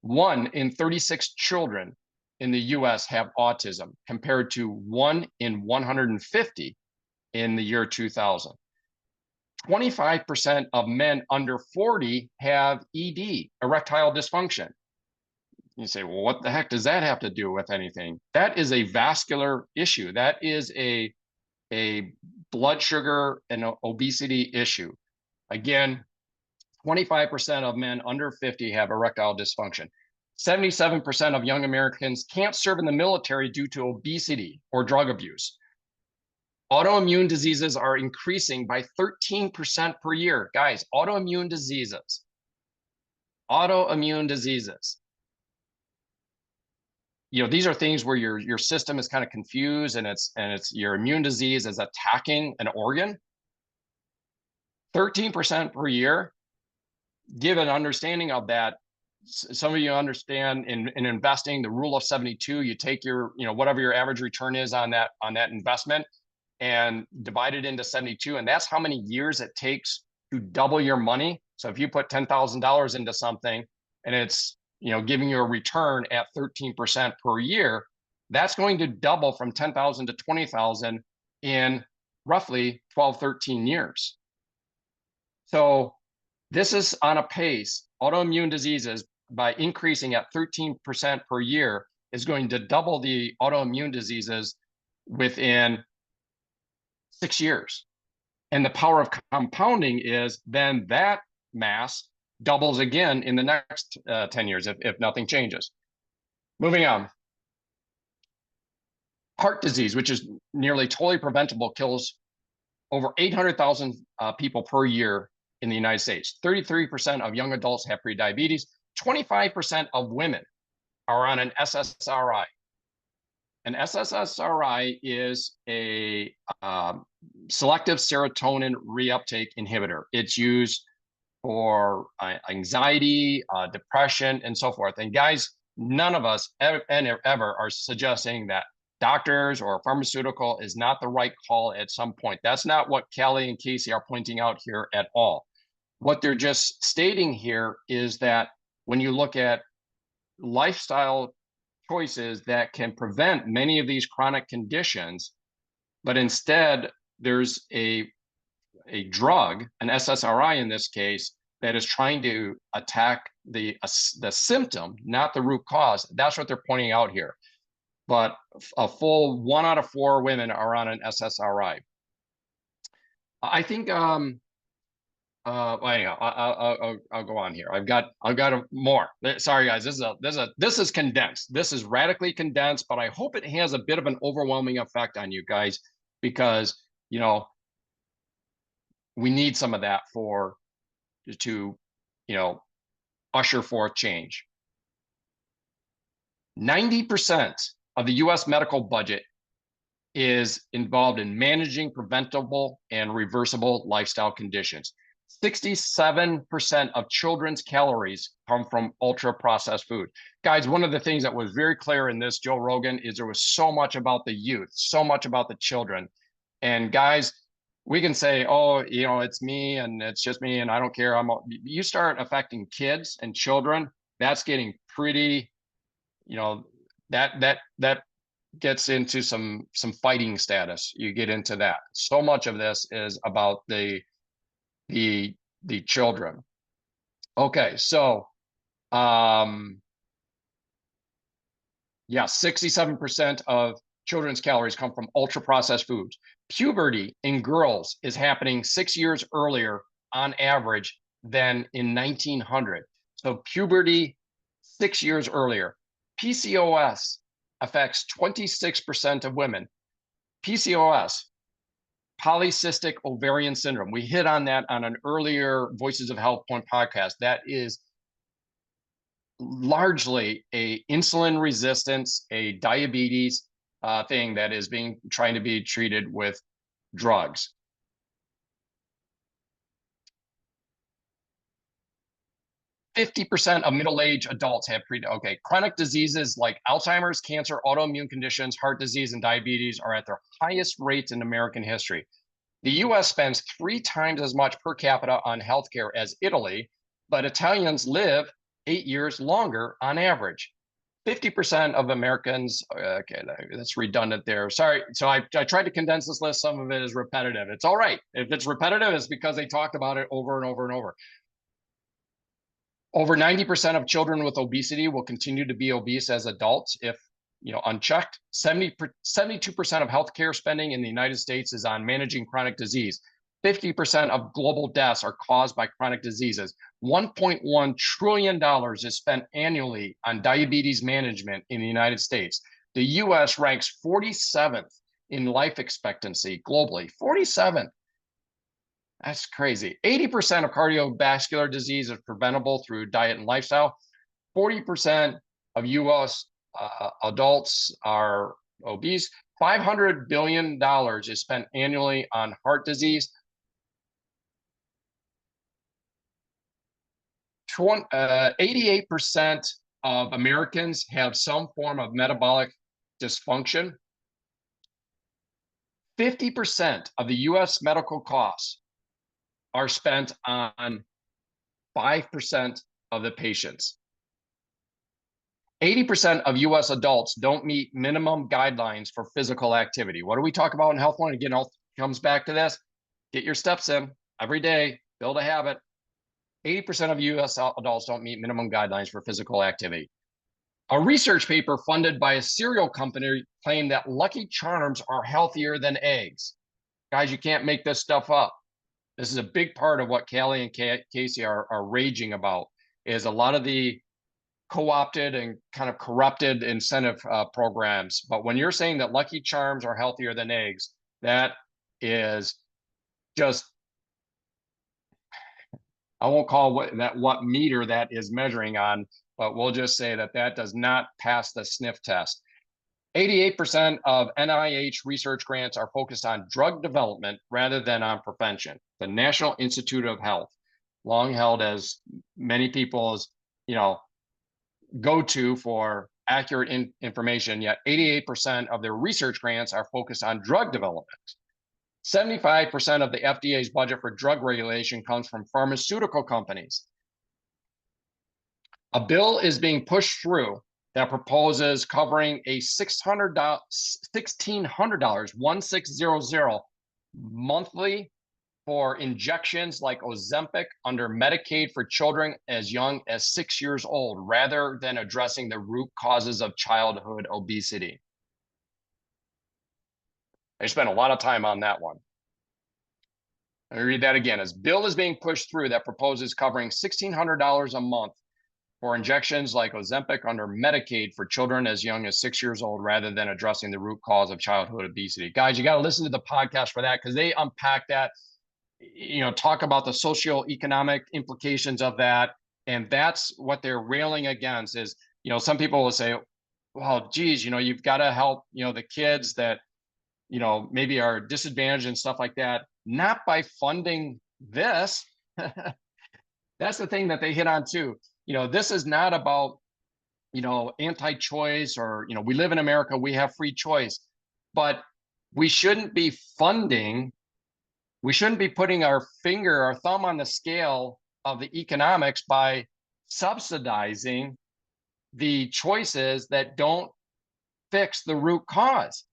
1 in 36 children in the US have autism, compared to 1 in 150 in the year 2000. 25% of men under 40 have ED, erectile dysfunction. You say, well, what the heck does that have to do with anything? That is a vascular issue. That is a blood sugar and obesity issue. Again, 25% of men under 50 have erectile dysfunction. 77% of young Americans can't serve in the military due to obesity or drug abuse. Autoimmune diseases are increasing by 13% per year. Guys, autoimmune diseases autoimmune diseases. You know, these are things where your system is kind of confused, and it's your immune disease is attacking an organ. 13% per year. Give an understanding of that. Some of you understand in investing the rule of 72. You take your, you know, whatever your average return is on that investment, and divide it into 72, and that's how many years it takes to double your money. So if you put $10,000 into something and it's, you know, giving you a return at 13% per year, that's going to double from 10,000 to 20,000 in roughly 12, 13 years. So this is on a pace. Autoimmune diseases, by increasing at 13% per year, is going to double the autoimmune diseases within 6 years. And the power of compounding is then that mass doubles again in the next 10 years if nothing changes. Moving on. Heart disease, which is nearly totally preventable, kills over 800,000 people per year in the United States. 33% of young adults have prediabetes. 25% of women are on an SSRI. An SSRI is a selective serotonin reuptake inhibitor. It's used for anxiety, depression, and so forth. And guys, none of us ever are suggesting that doctors or pharmaceutical is not the right call at some point. That's not what Kelly and Casey are pointing out here at all. What they're just stating here is that when you look at lifestyle choices that can prevent many of these chronic conditions, but instead there's a drug, an SSRI in this case, that is trying to attack the symptom, not the root cause. That's what they're pointing out here. But a full 1 out of 4 women are on an SSRI. I think anyhow, I'll go on here. I've got more. Sorry guys, this is condensed. This is radically condensed, but I hope it has a bit of an overwhelming effect on you guys, because you know we need some of that to usher forth change. 90% of the US medical budget is involved in managing preventable and reversible lifestyle conditions. 67% of children's calories come from ultra-processed food. Guys, one of the things that was very clear in this Joe Rogan is there was so much about the youth, so much about the children. And guys, we can say, oh, you know, it's me and it's just me and I don't care. You start affecting kids and children, that's getting pretty, you know, that gets into some fighting status. You get into that. So much of this is about the children. Okay, so yeah, 67% of children's calories come from ultra processed foods. Puberty in girls is happening 6 years earlier on average than in 1900. So puberty 6 years earlier. PCOS affects 26% of women. PCOS, polycystic ovarian syndrome. We hit on that on an earlier Voices of HealthPointe podcast. That is largely a insulin resistance, a diabetes thing that is trying to be treated with drugs. %50 of middle-aged adults have chronic diseases like Alzheimer's, cancer, autoimmune conditions, heart disease, and diabetes are at their highest rates in American history. The US spends 3 times as much per capita on healthcare as Italy, but Italians live 8 years longer on average. 50% of Americans, okay, that's redundant there. Sorry, so I tried to condense this list. Some of it is repetitive. It's all right. If it's repetitive, it's because they talked about it over and over and over. Over 90% of children with obesity will continue to be obese as adults if unchecked. 72% of healthcare spending in the United States is on managing chronic disease. 50% of global deaths are caused by chronic diseases. $1.1 trillion is spent annually on diabetes management in the United States. The US ranks 47th in life expectancy globally. 47th. That's crazy. 80% of cardiovascular disease is preventable through diet and lifestyle. 40% of US adults are obese. $500 billion is spent annually on heart disease. 88% of Americans have some form of metabolic dysfunction. 50% of the US medical costs are spent on 5% of the patients. 80% of US adults don't meet minimum guidelines for physical activity. What do we talk about in HealthPointe? Again, it comes back to this. Get your steps in every day, build a habit. 80% of US adults don't meet minimum guidelines for physical activity. A research paper funded by a cereal company claimed that Lucky Charms are healthier than eggs. Guys, you can't make this stuff up. This is a big part of what Callie and Casey are raging about, is a lot of the co-opted and kind of corrupted incentive programs. But when you're saying that Lucky Charms are healthier than eggs, that is just, I won't call what meter that is measuring on, but we'll just say that that does not pass the sniff test. 88% of NIH research grants are focused on drug development rather than on prevention. The National Institute of Health, long held as many people's, go to for accurate information, yet 88% of their research grants are focused on drug development. 75% of the FDA's budget for drug regulation comes from pharmaceutical companies. A bill is being pushed through that proposes covering a $1,600, 1600 monthly for injections like Ozempic under Medicaid for children as young as 6 years old, rather than addressing the root causes of childhood obesity. I spent a lot of time on that one. Let me read that again. As bill is being pushed through that proposes covering $1,600 a month for injections like Ozempic under Medicaid for children as young as 6 years old, rather than addressing the root cause of childhood obesity. Guys, you got to listen to the podcast for that, because they unpack that, talk about the socioeconomic implications of that. And that's what they're railing against is, some people will say, well, geez, you've got to help, the kids that, maybe are disadvantaged and stuff like that, not by funding this. That's the thing that they hit on too. This is not about, anti-choice or, we live in America, we have free choice, but we shouldn't be funding, we shouldn't be putting our thumb on the scale of the economics by subsidizing the choices that don't fix the root cause.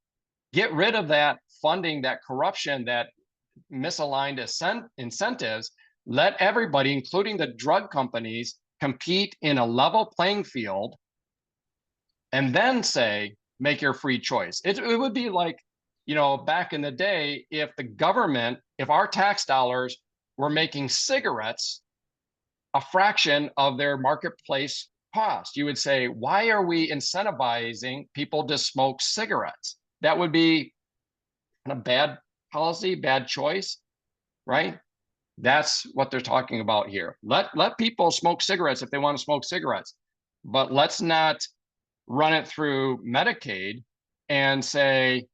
Get rid of that funding, that corruption, that misaligned incentives. Let everybody, including the drug companies, compete in a level playing field, and then say, make your free choice. It would be like, back in the day, if the government, if our tax dollars were making cigarettes a fraction of their marketplace cost, you would say, why are we incentivizing people to smoke cigarettes? That would be a bad policy, bad choice, right? That's what they're talking about here. Let people smoke cigarettes if they want to smoke cigarettes, but let's not run it through Medicaid and say,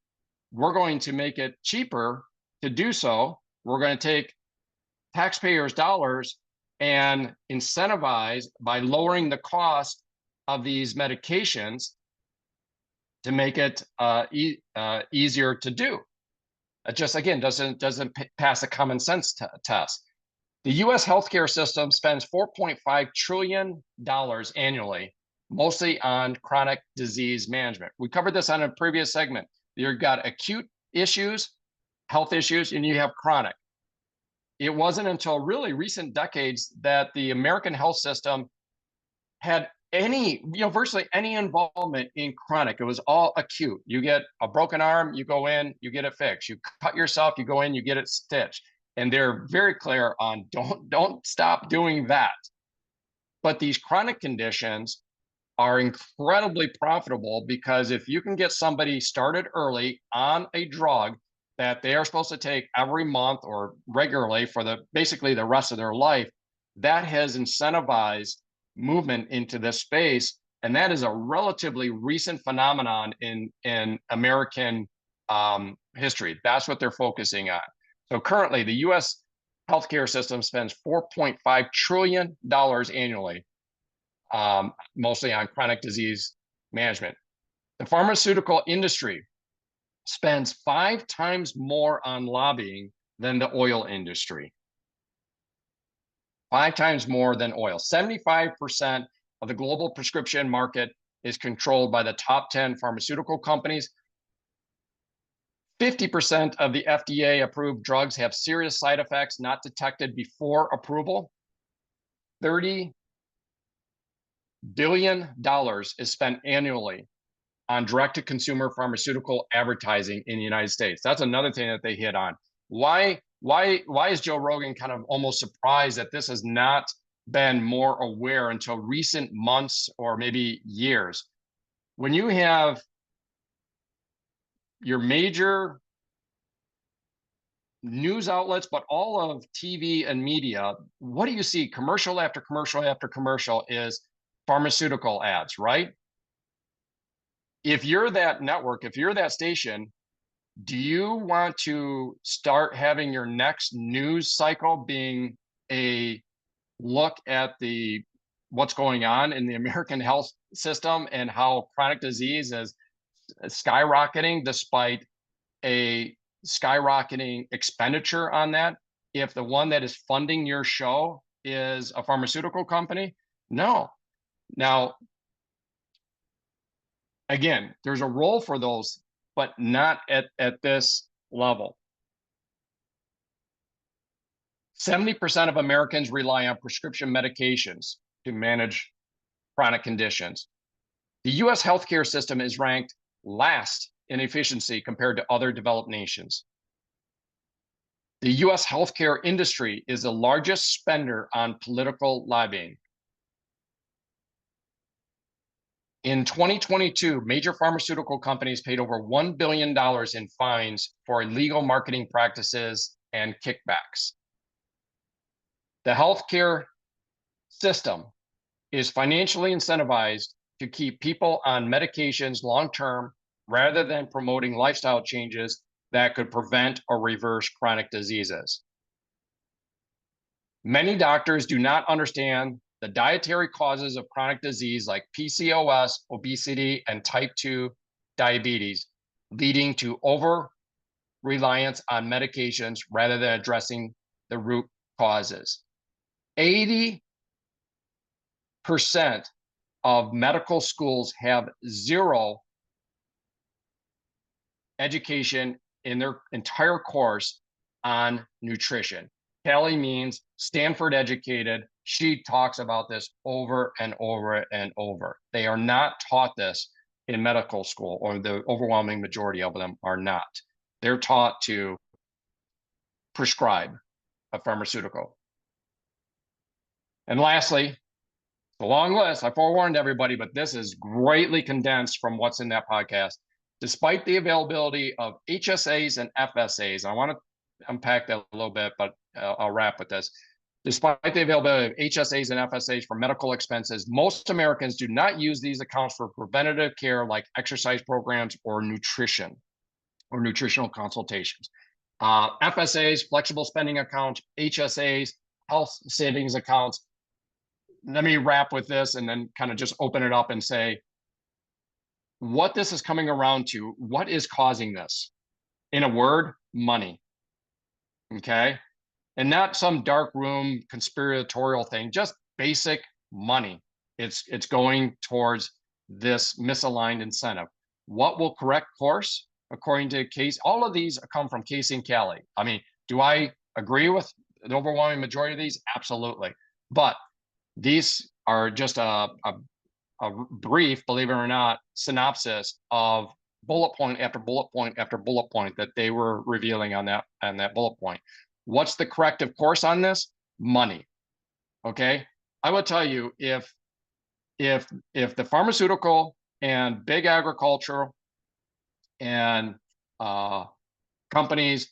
we're going to make it cheaper to do so. We're going to take taxpayers' dollars and incentivize by lowering the cost of these medications to make it easier to do. It just, again, doesn't pass a common sense test. The US healthcare system spends $4.5 trillion annually, mostly on chronic disease management. We covered this on a previous segment. You've got acute issues, health issues, and you have chronic. It wasn't until really recent decades that the American health system had any, virtually any involvement in chronic. It was all acute. You get a broken arm, you go in, you get it fixed. You cut yourself, you go in, you get it stitched. And they're very clear on don't stop doing that. But these chronic conditions are incredibly profitable, because if you can get somebody started early on a drug, that they are supposed to take every month or regularly for basically the rest of their life, that has incentivized movement into this space. And that is a relatively recent phenomenon in American history. That's what they're focusing on. So currently, the U.S. healthcare system spends $4.5 trillion annually, mostly on chronic disease management. The pharmaceutical industry spends 5 times more on lobbying than the oil industry. 5 times more than oil. 75% of the global prescription market is controlled by the top 10 pharmaceutical companies. 50% of the FDA-approved drugs have serious side effects not detected before approval. $30 billion is spent annually on direct-to-consumer pharmaceutical advertising in the United States. That's another thing that they hit on. Why is Joe Rogan kind of almost surprised that this has not been more aware until recent months or maybe years? When you have your major news outlets, but all of TV and media, what do you see? Commercial after commercial after commercial is pharmaceutical ads, right? If you're that network, if you're that station, do you want to start having your next news cycle being a look at what's going on in the American health system and how chronic disease is skyrocketing despite a skyrocketing expenditure on that, if the one that is funding your show is a pharmaceutical company? No. Now, again, there's a role for those, but not at this level. 70% of Americans rely on prescription medications to manage chronic conditions. The US healthcare system is ranked last in efficiency compared to other developed nations. The US healthcare industry is the largest spender on political lobbying. In 2022, major pharmaceutical companies paid over $1 billion in fines for illegal marketing practices and kickbacks. The healthcare system is financially incentivized to keep people on medications long-term rather than promoting lifestyle changes that could prevent or reverse chronic diseases. Many doctors do not understand the dietary causes of chronic disease like PCOS, obesity, and type 2 diabetes, leading to over-reliance on medications rather than addressing the root causes. 80% of medical schools have zero education in their entire course on nutrition. Kelly means Stanford educated. She talks about this over and over and over. They are not taught this in medical school, or the overwhelming majority of them are not. They're taught to prescribe a pharmaceutical. And lastly, a long list, I forewarned everybody, but this is greatly condensed from what's in that podcast. Despite the availability of HSAs and FSAs, I want to unpack that a little bit, but I'll wrap with this. Despite the availability of HSAs and FSAs for medical expenses, most Americans do not use these accounts for preventative care like exercise programs or nutrition or nutritional consultations. FSAs, flexible spending accounts, HSAs, health savings accounts. Let me wrap with this and then kind of just open it up and say what this is coming around to. What is causing this? In a word, money. Okay. And not some dark room conspiratorial thing, just basic money. It's going towards this misaligned incentive. What will correct course? According to Case, all of these come from Casey and Kelly. I mean, do I agree with the overwhelming majority of these? Absolutely. But these are just a brief, believe it or not, synopsis of bullet point after bullet point after bullet point that they were revealing on that bullet point. What's the corrective course on this? Money. Okay. I will tell you, if the pharmaceutical and big agricultural and companies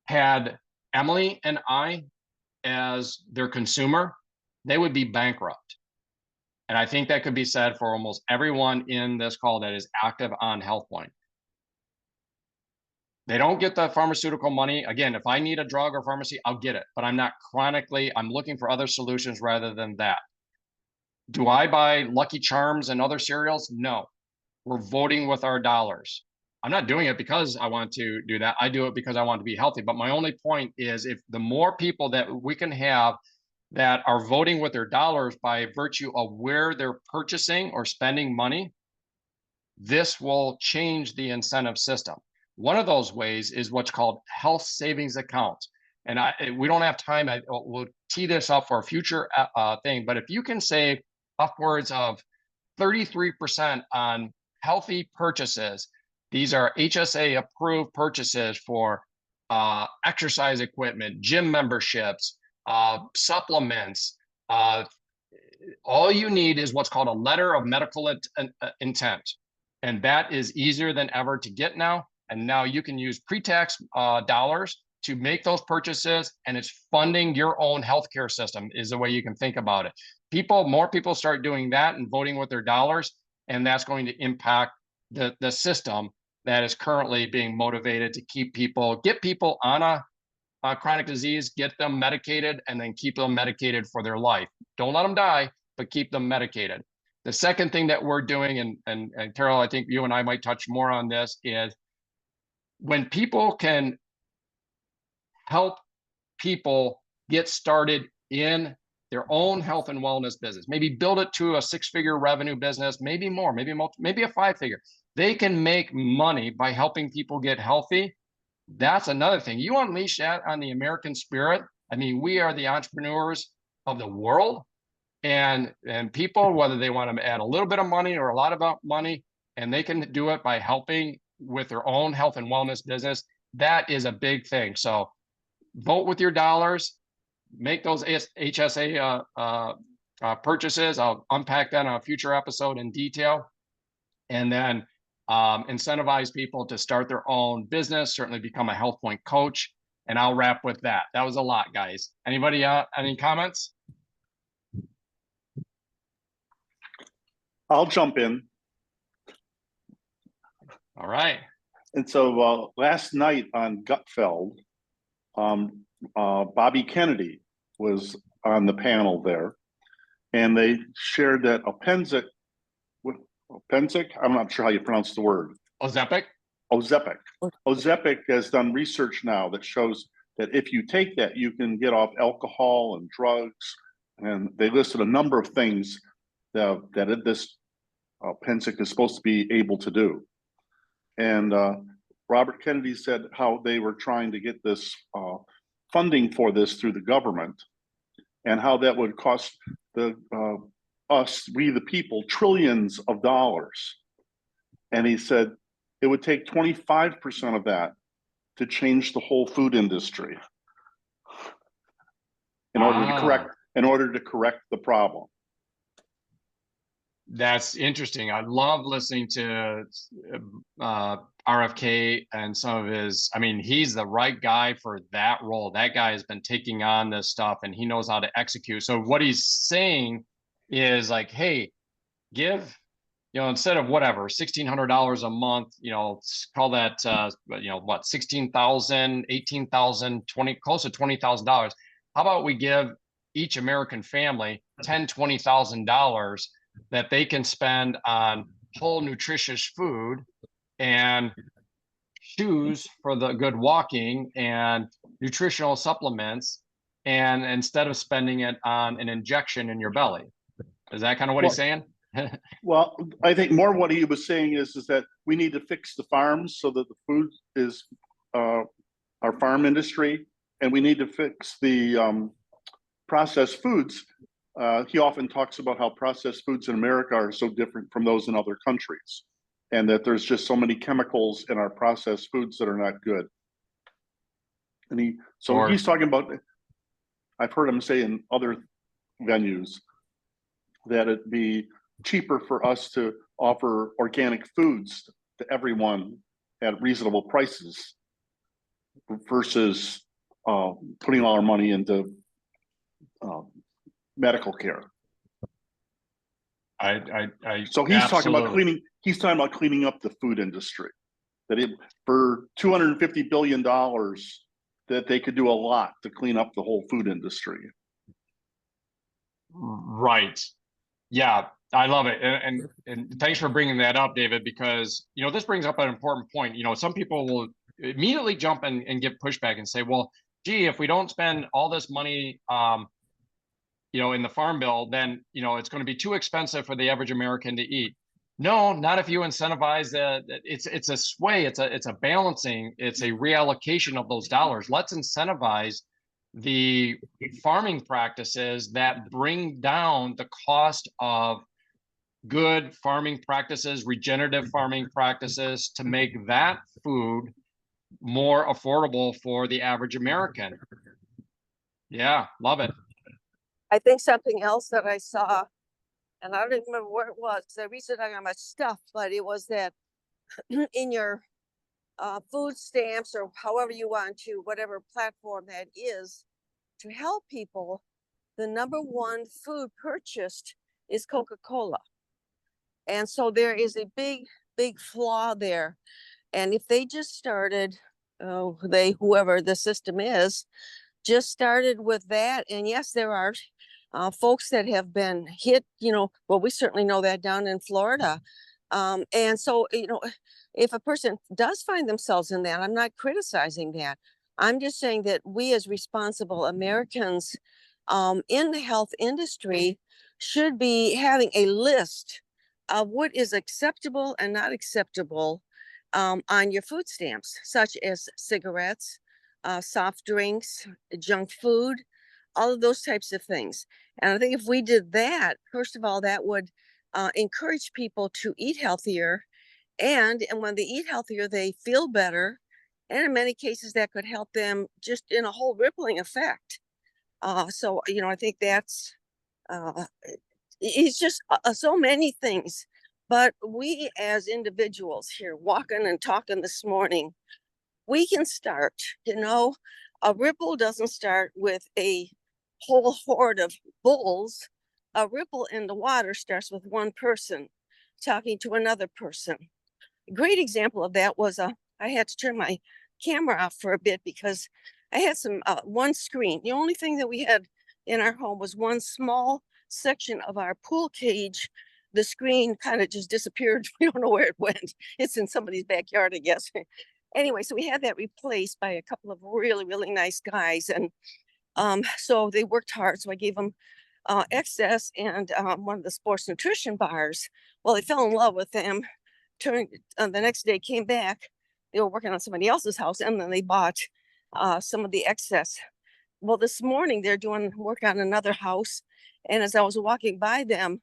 had Emily and I as their consumer, they would be bankrupt. And I think that could be said for almost everyone in this call that is active on HealthPointe. They don't get the pharmaceutical money. Again, if I need a drug or pharmacy, I'll get it, but I'm not chronically, I'm looking for other solutions rather than that. Do I buy Lucky Charms and other cereals? No. We're voting with our dollars. I'm not doing it because I want to do that. I do it because I want to be healthy. But my only point is, if the more people that we can have that are voting with their dollars by virtue of where they're purchasing or spending money, this will change the incentive system. One of those ways is what's called health savings accounts. And we don't have time. We'll tee this up for a future thing. But if you can save upwards of 33% on healthy purchases, these are HSA approved purchases for exercise equipment, gym memberships, supplements. All you need is what's called a letter of medical intent. And that is easier than ever to get now. And now you can use pre-tax dollars to make those purchases, and it's funding your own healthcare system is the way you can think about it. More people start doing that and voting with their dollars, and that's going to impact the system that is currently being motivated to get people on a chronic disease, get them medicated, and then keep them medicated for their life. Don't let them die, but keep them medicated. The second thing that we're doing, and Carol, I think you and I might touch more on this, is when people can help people get started in their own health and wellness business, maybe build it to a 6-figure revenue business, maybe more, maybe a 5-figure. They can make money by helping people get healthy. That's another thing. You unleash that on the American spirit. I mean, we are the entrepreneurs of the world, and people, whether they want to add a little bit of money or a lot of money, and they can do it by helping with their own health and wellness business. That is a big thing. So vote with your dollars, make those HSA purchases. I'll unpack that on a future episode in detail. And then incentivize people to start their own business, certainly become a HealthPointe coach. And I'll wrap with that. That was a lot, guys. Anybody, any comments? I'll jump in. All right. And so last night on Gutfeld, Bobby Kennedy was on the panel there, and they shared that Ozempic, I'm not sure how you pronounce the word. Ozempic has done research now that shows that if you take that, you can get off alcohol and drugs, and they listed a number of things that this Ozempic is supposed to be able to do. And Robert Kennedy said how they were trying to get this funding for this through the government, and how that would cost we the people, trillions of dollars. And he said it would take 25% of that to change the whole food industry in order to correct the problem. That's interesting. I love listening to RFK and some of his, I mean, he's the right guy for that role. That guy has been taking on this stuff and he knows how to execute. So what he's saying is like, hey, give, instead of whatever, $1,600 a month, call that, what, 16,000, 18,000, 20, close to $20,000. How about we give each American family $10,000, $20,000 that they can spend on whole nutritious food and shoes for the good walking and nutritional supplements, and instead of spending it on an injection in your belly. Is that kind of what he's saying? Well, I think more what he was saying is that we need to fix the farms so that the food is our farm industry, and we need to fix the processed foods. He often talks about how processed foods in America are so different from those in other countries, and that there's just so many chemicals in our processed foods that are not good. And he's talking about, I've heard him say in other venues that it'd be cheaper for us to offer organic foods to everyone at reasonable prices versus putting all our money into medical care. So he's talking about cleaning. He's talking about cleaning up the food industry. That for $250 billion, that they could do a lot to clean up the whole food industry. Right. Yeah, I love it. And thanks for bringing that up, David, because, you know, this brings up an important point. You know, some people will immediately jump and give pushback and say, well, gee, if we don't spend all this money, you know, in the farm bill, then, you know, it's going to be too expensive for the average American to eat. No, not if you incentivize it's a sway, it's a balancing, it's a reallocation of those dollars. Let's incentivize the farming practices that bring down the cost of good farming practices, regenerative farming practices, to make that food more affordable for the average American. Yeah, love it. I think something else that I saw, and I don't even remember where it was, because I researched on my stuff, but it was that in your food stamps, or however you want to, whatever platform that is, to help people, the number one food purchased is Coca-Cola. And so there is a big flaw there. And if they just started, whoever the system is, just started with that. And yes, there are folks that have been hit, you know, well, we certainly know that down in Florida. And so, you know, if a person does find themselves in that, I'm not criticizing that. I'm just saying that we as responsible Americans in the health industry should be having a list of what is acceptable and not acceptable on your food stamps, such as cigarettes, soft drinks, junk food, all of those types of things. And I think if we did that, first of all, that would encourage people to eat healthier. And when they eat healthier, they feel better. And in many cases, that could help them just in a whole rippling effect. So, you know, I think that's, it's just so many things. But we as individuals here walking and talking this morning, we can start, you know, a ripple doesn't start with a whole horde of bulls. A ripple in the water starts with one person talking to another person. A great example of that was I had to turn my camera off for a bit because I had some one screen. The only thing that we had in our home was one small section of our pool cage. The screen kind of just disappeared. We don't know where it went. It's in somebody's backyard, I guess. Anyway, so we had that replaced by a couple of really nice guys. And so they worked hard. So I gave them excess and one of the sports nutrition bars. Well, they fell in love with them. Turned the next day, came back. They were working on somebody else's house, and then they bought some of the excess. Well, this morning they're doing work on another house. And as I was walking by them,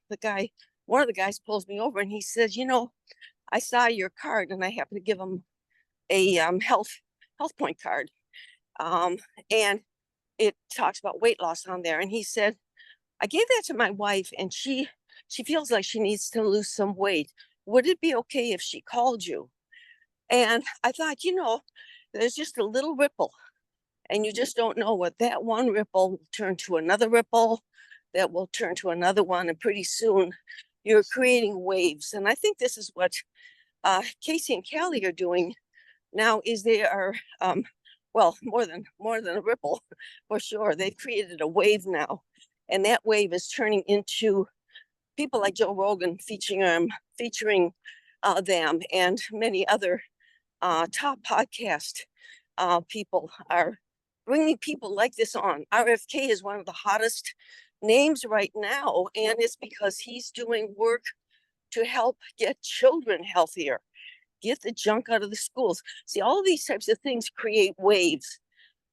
one of the guys pulls me over and he says, you know, I saw your card, and I happened to give him a HealthPointe card. And it talks about weight loss on there. And he said, I gave that to my wife, and she feels like she needs to lose some weight. Would it be okay if she called you? And I thought, you know, there's just a little ripple, and you just don't know what that one ripple will turn to another ripple that will turn to another one. And pretty soon you're creating waves. And I think this is what Casey and Callie are doing now, is they are, well, more than a ripple, for sure. They've created a wave now. And that wave is turning into people like Joe Rogan featuring them, and many other top podcast people are bringing people like this on. RFK is one of the hottest names right now, and it's because he's doing work to help get children healthier, get the junk out of the schools. See, all these types of things create waves,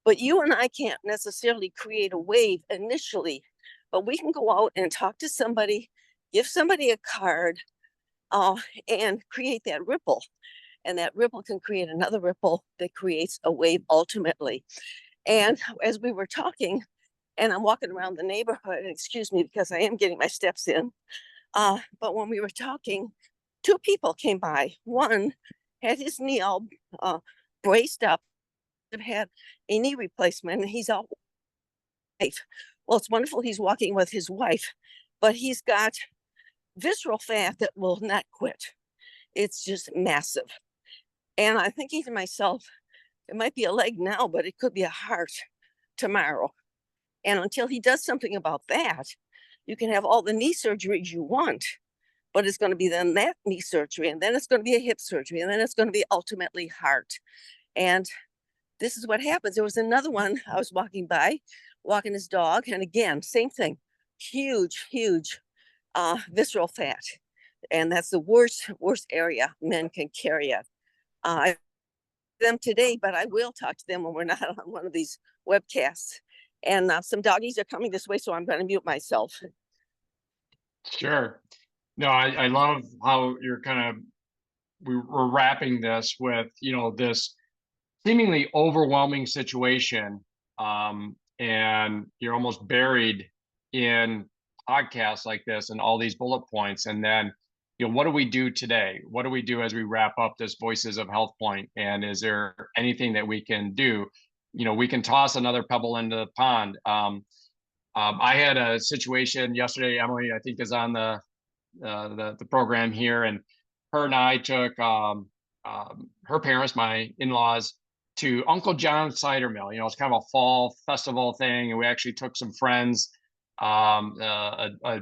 but you and I can't necessarily create a wave initially, but we can go out and talk to somebody, give somebody a card, and create that ripple. And that ripple can create another ripple that creates a wave ultimately. And as we were talking, and I'm walking around the neighborhood, excuse me, because I am getting my steps in. But when we were talking, two people came by. One had his knee all braced up, had a knee replacement, and he's all wife. Well, it's wonderful he's walking with his wife, but he's got visceral fat that will not quit. It's just massive. And I'm thinking to myself, it might be a leg now, but it could be a heart tomorrow. And until he does something about that, you can have all the knee surgeries you want, but it's going to be then that knee surgery, and then it's going to be a hip surgery, and then it's going to be ultimately heart. And this is what happens. There was another one I was walking by, walking his dog, and again, same thing, huge, huge visceral fat. And that's the worst area men can carry it. I them today, but I will talk to them when we're not on one of these webcasts. And some doggies are coming this way, so I'm going to mute myself. Sure. No, I love how you're we're wrapping this with, this seemingly overwhelming situation. And you're almost buried in podcasts like this and all these bullet points. And then, what do we do today? What do we do as we wrap up this Voices of HealthPointe? And is there anything that we can do? We can toss another pebble into the pond. I had a situation yesterday. Emily, I think, is on the program here, and her and I took her parents, my in-laws, to Uncle John's Cider Mill. It's kind of a fall festival thing, and we actually took some friends, a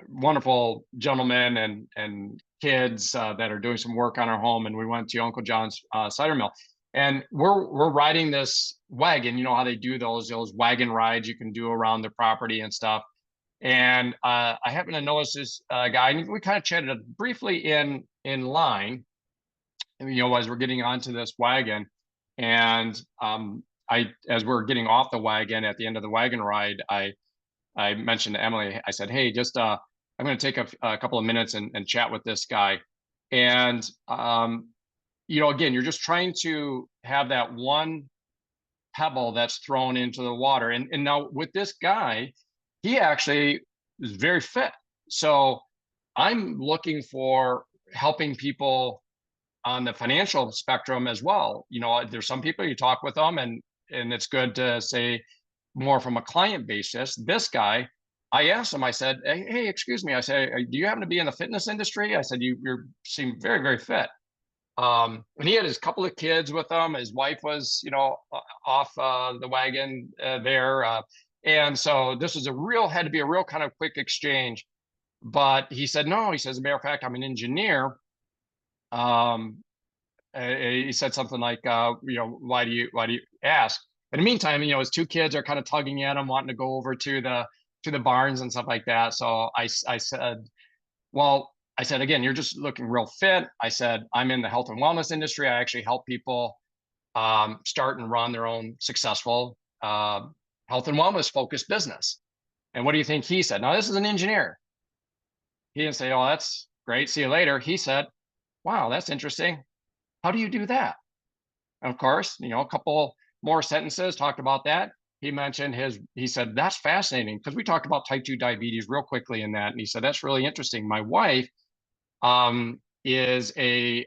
wonderful gentleman and kids that are doing some work on our home, and we went to Uncle John's Cider Mill. And we're riding this wagon. You know how they do those wagon rides you can do around the property and stuff. And I happened to notice this guy, and we kind of chatted briefly in line, as we're getting onto this wagon. And as we're getting off the wagon at the end of the wagon ride, I mentioned to Emily, I said, hey, just I'm going to take a couple of minutes and chat with this guy. And again, you're just trying to have that one pebble that's thrown into the water. And now with this guy, he actually is very fit. So I'm looking for helping people on the financial spectrum as well. There's some people, you talk with them, and it's good to say more from a client basis. This guy, I asked him, I said, hey, excuse me. I said, do you happen to be in the fitness industry? I said, you seem very, very fit. And he had his couple of kids with him. His wife was, off the wagon there. And so this was had to be a real kind of quick exchange. But he said, no, he says, as a matter of fact, I'm an engineer. He said something like, why do you ask? In the meantime, his two kids are kind of tugging at him, wanting to go over to the barns and stuff like that. So I said, well, I said, again, you're just looking real fit. I said, I'm in the health and wellness industry. I actually help people start and run their own successful health and wellness focused business. And what do you think he said? Now, this is an engineer. He didn't say, oh, that's great, see you later. He said, wow, that's interesting. How do you do that? And of course, a couple more sentences talked about that. He mentioned he said, that's fascinating, because we talked about type 2 diabetes real quickly in that. And he said, that's really interesting. My wife is a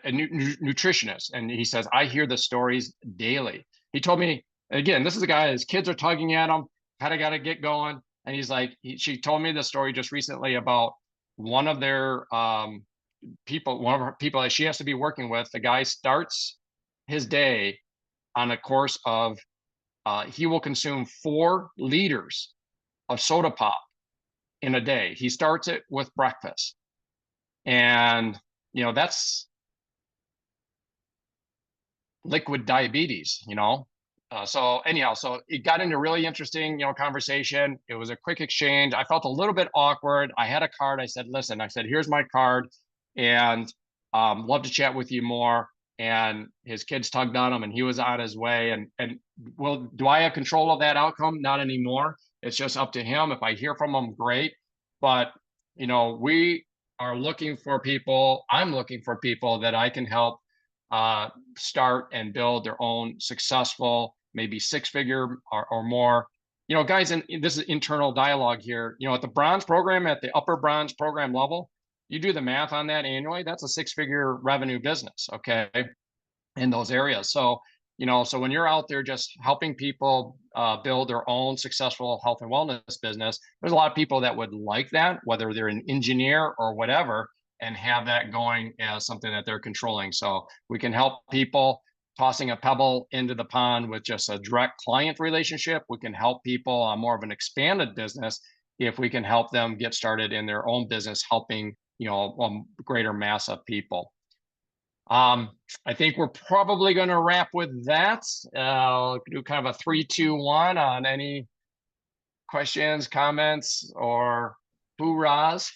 nutritionist. And he says, I hear the stories daily. He told me, again, this is a guy, his kids are tugging at him, kind of got to get going. And he's like, she told me the story just recently about one of her people that she has to be working with. The guy starts his day on a course of, he will consume 4 liters of soda pop in a day. He starts it with breakfast. And, that's liquid diabetes, so anyhow, so it got into really interesting, conversation. It was a quick exchange. I felt a little bit awkward. I had a card. I said, listen, here's my card, and love to chat with you more. And his kids tugged on him, and he was on his way. And well, do I have control of that outcome? Not anymore. It's just up to him. If I hear from him, great. But, we are looking for people. I'm looking for people that I can help start and build their own successful, maybe 6-figure or more, guys. And this is internal dialogue here, at the bronze program, at the upper bronze program level, you do the math on that annually, that's a 6-figure revenue business, okay, in those areas. So, you know, so when you're out there just helping people build their own successful health and wellness business, there's a lot of people that would like that, whether they're an engineer or whatever, and have that going as something that they're controlling. So we can help people tossing a pebble into the pond with just a direct client relationship. We can help people on more of an expanded business if we can help them get started in their own business, helping, you know, a greater mass of people. I think we're probably going to wrap with that. Do kind of a 3, 2, 1 on any questions, comments, or hoorahs.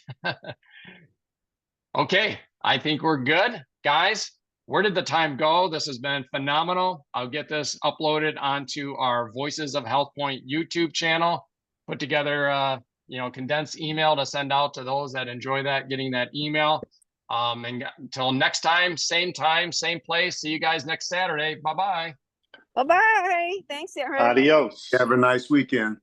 Okay, I think we're good. Guys, where did the time go? This has been phenomenal. I'll get this uploaded onto our Voices of HealthPointe YouTube channel, put together you know, condensed email to send out to those that enjoy that, getting that email. And until next time, same place. See you guys next Saturday. Bye-bye. Bye-bye. Thanks, Aaron. Adios. Have a nice weekend.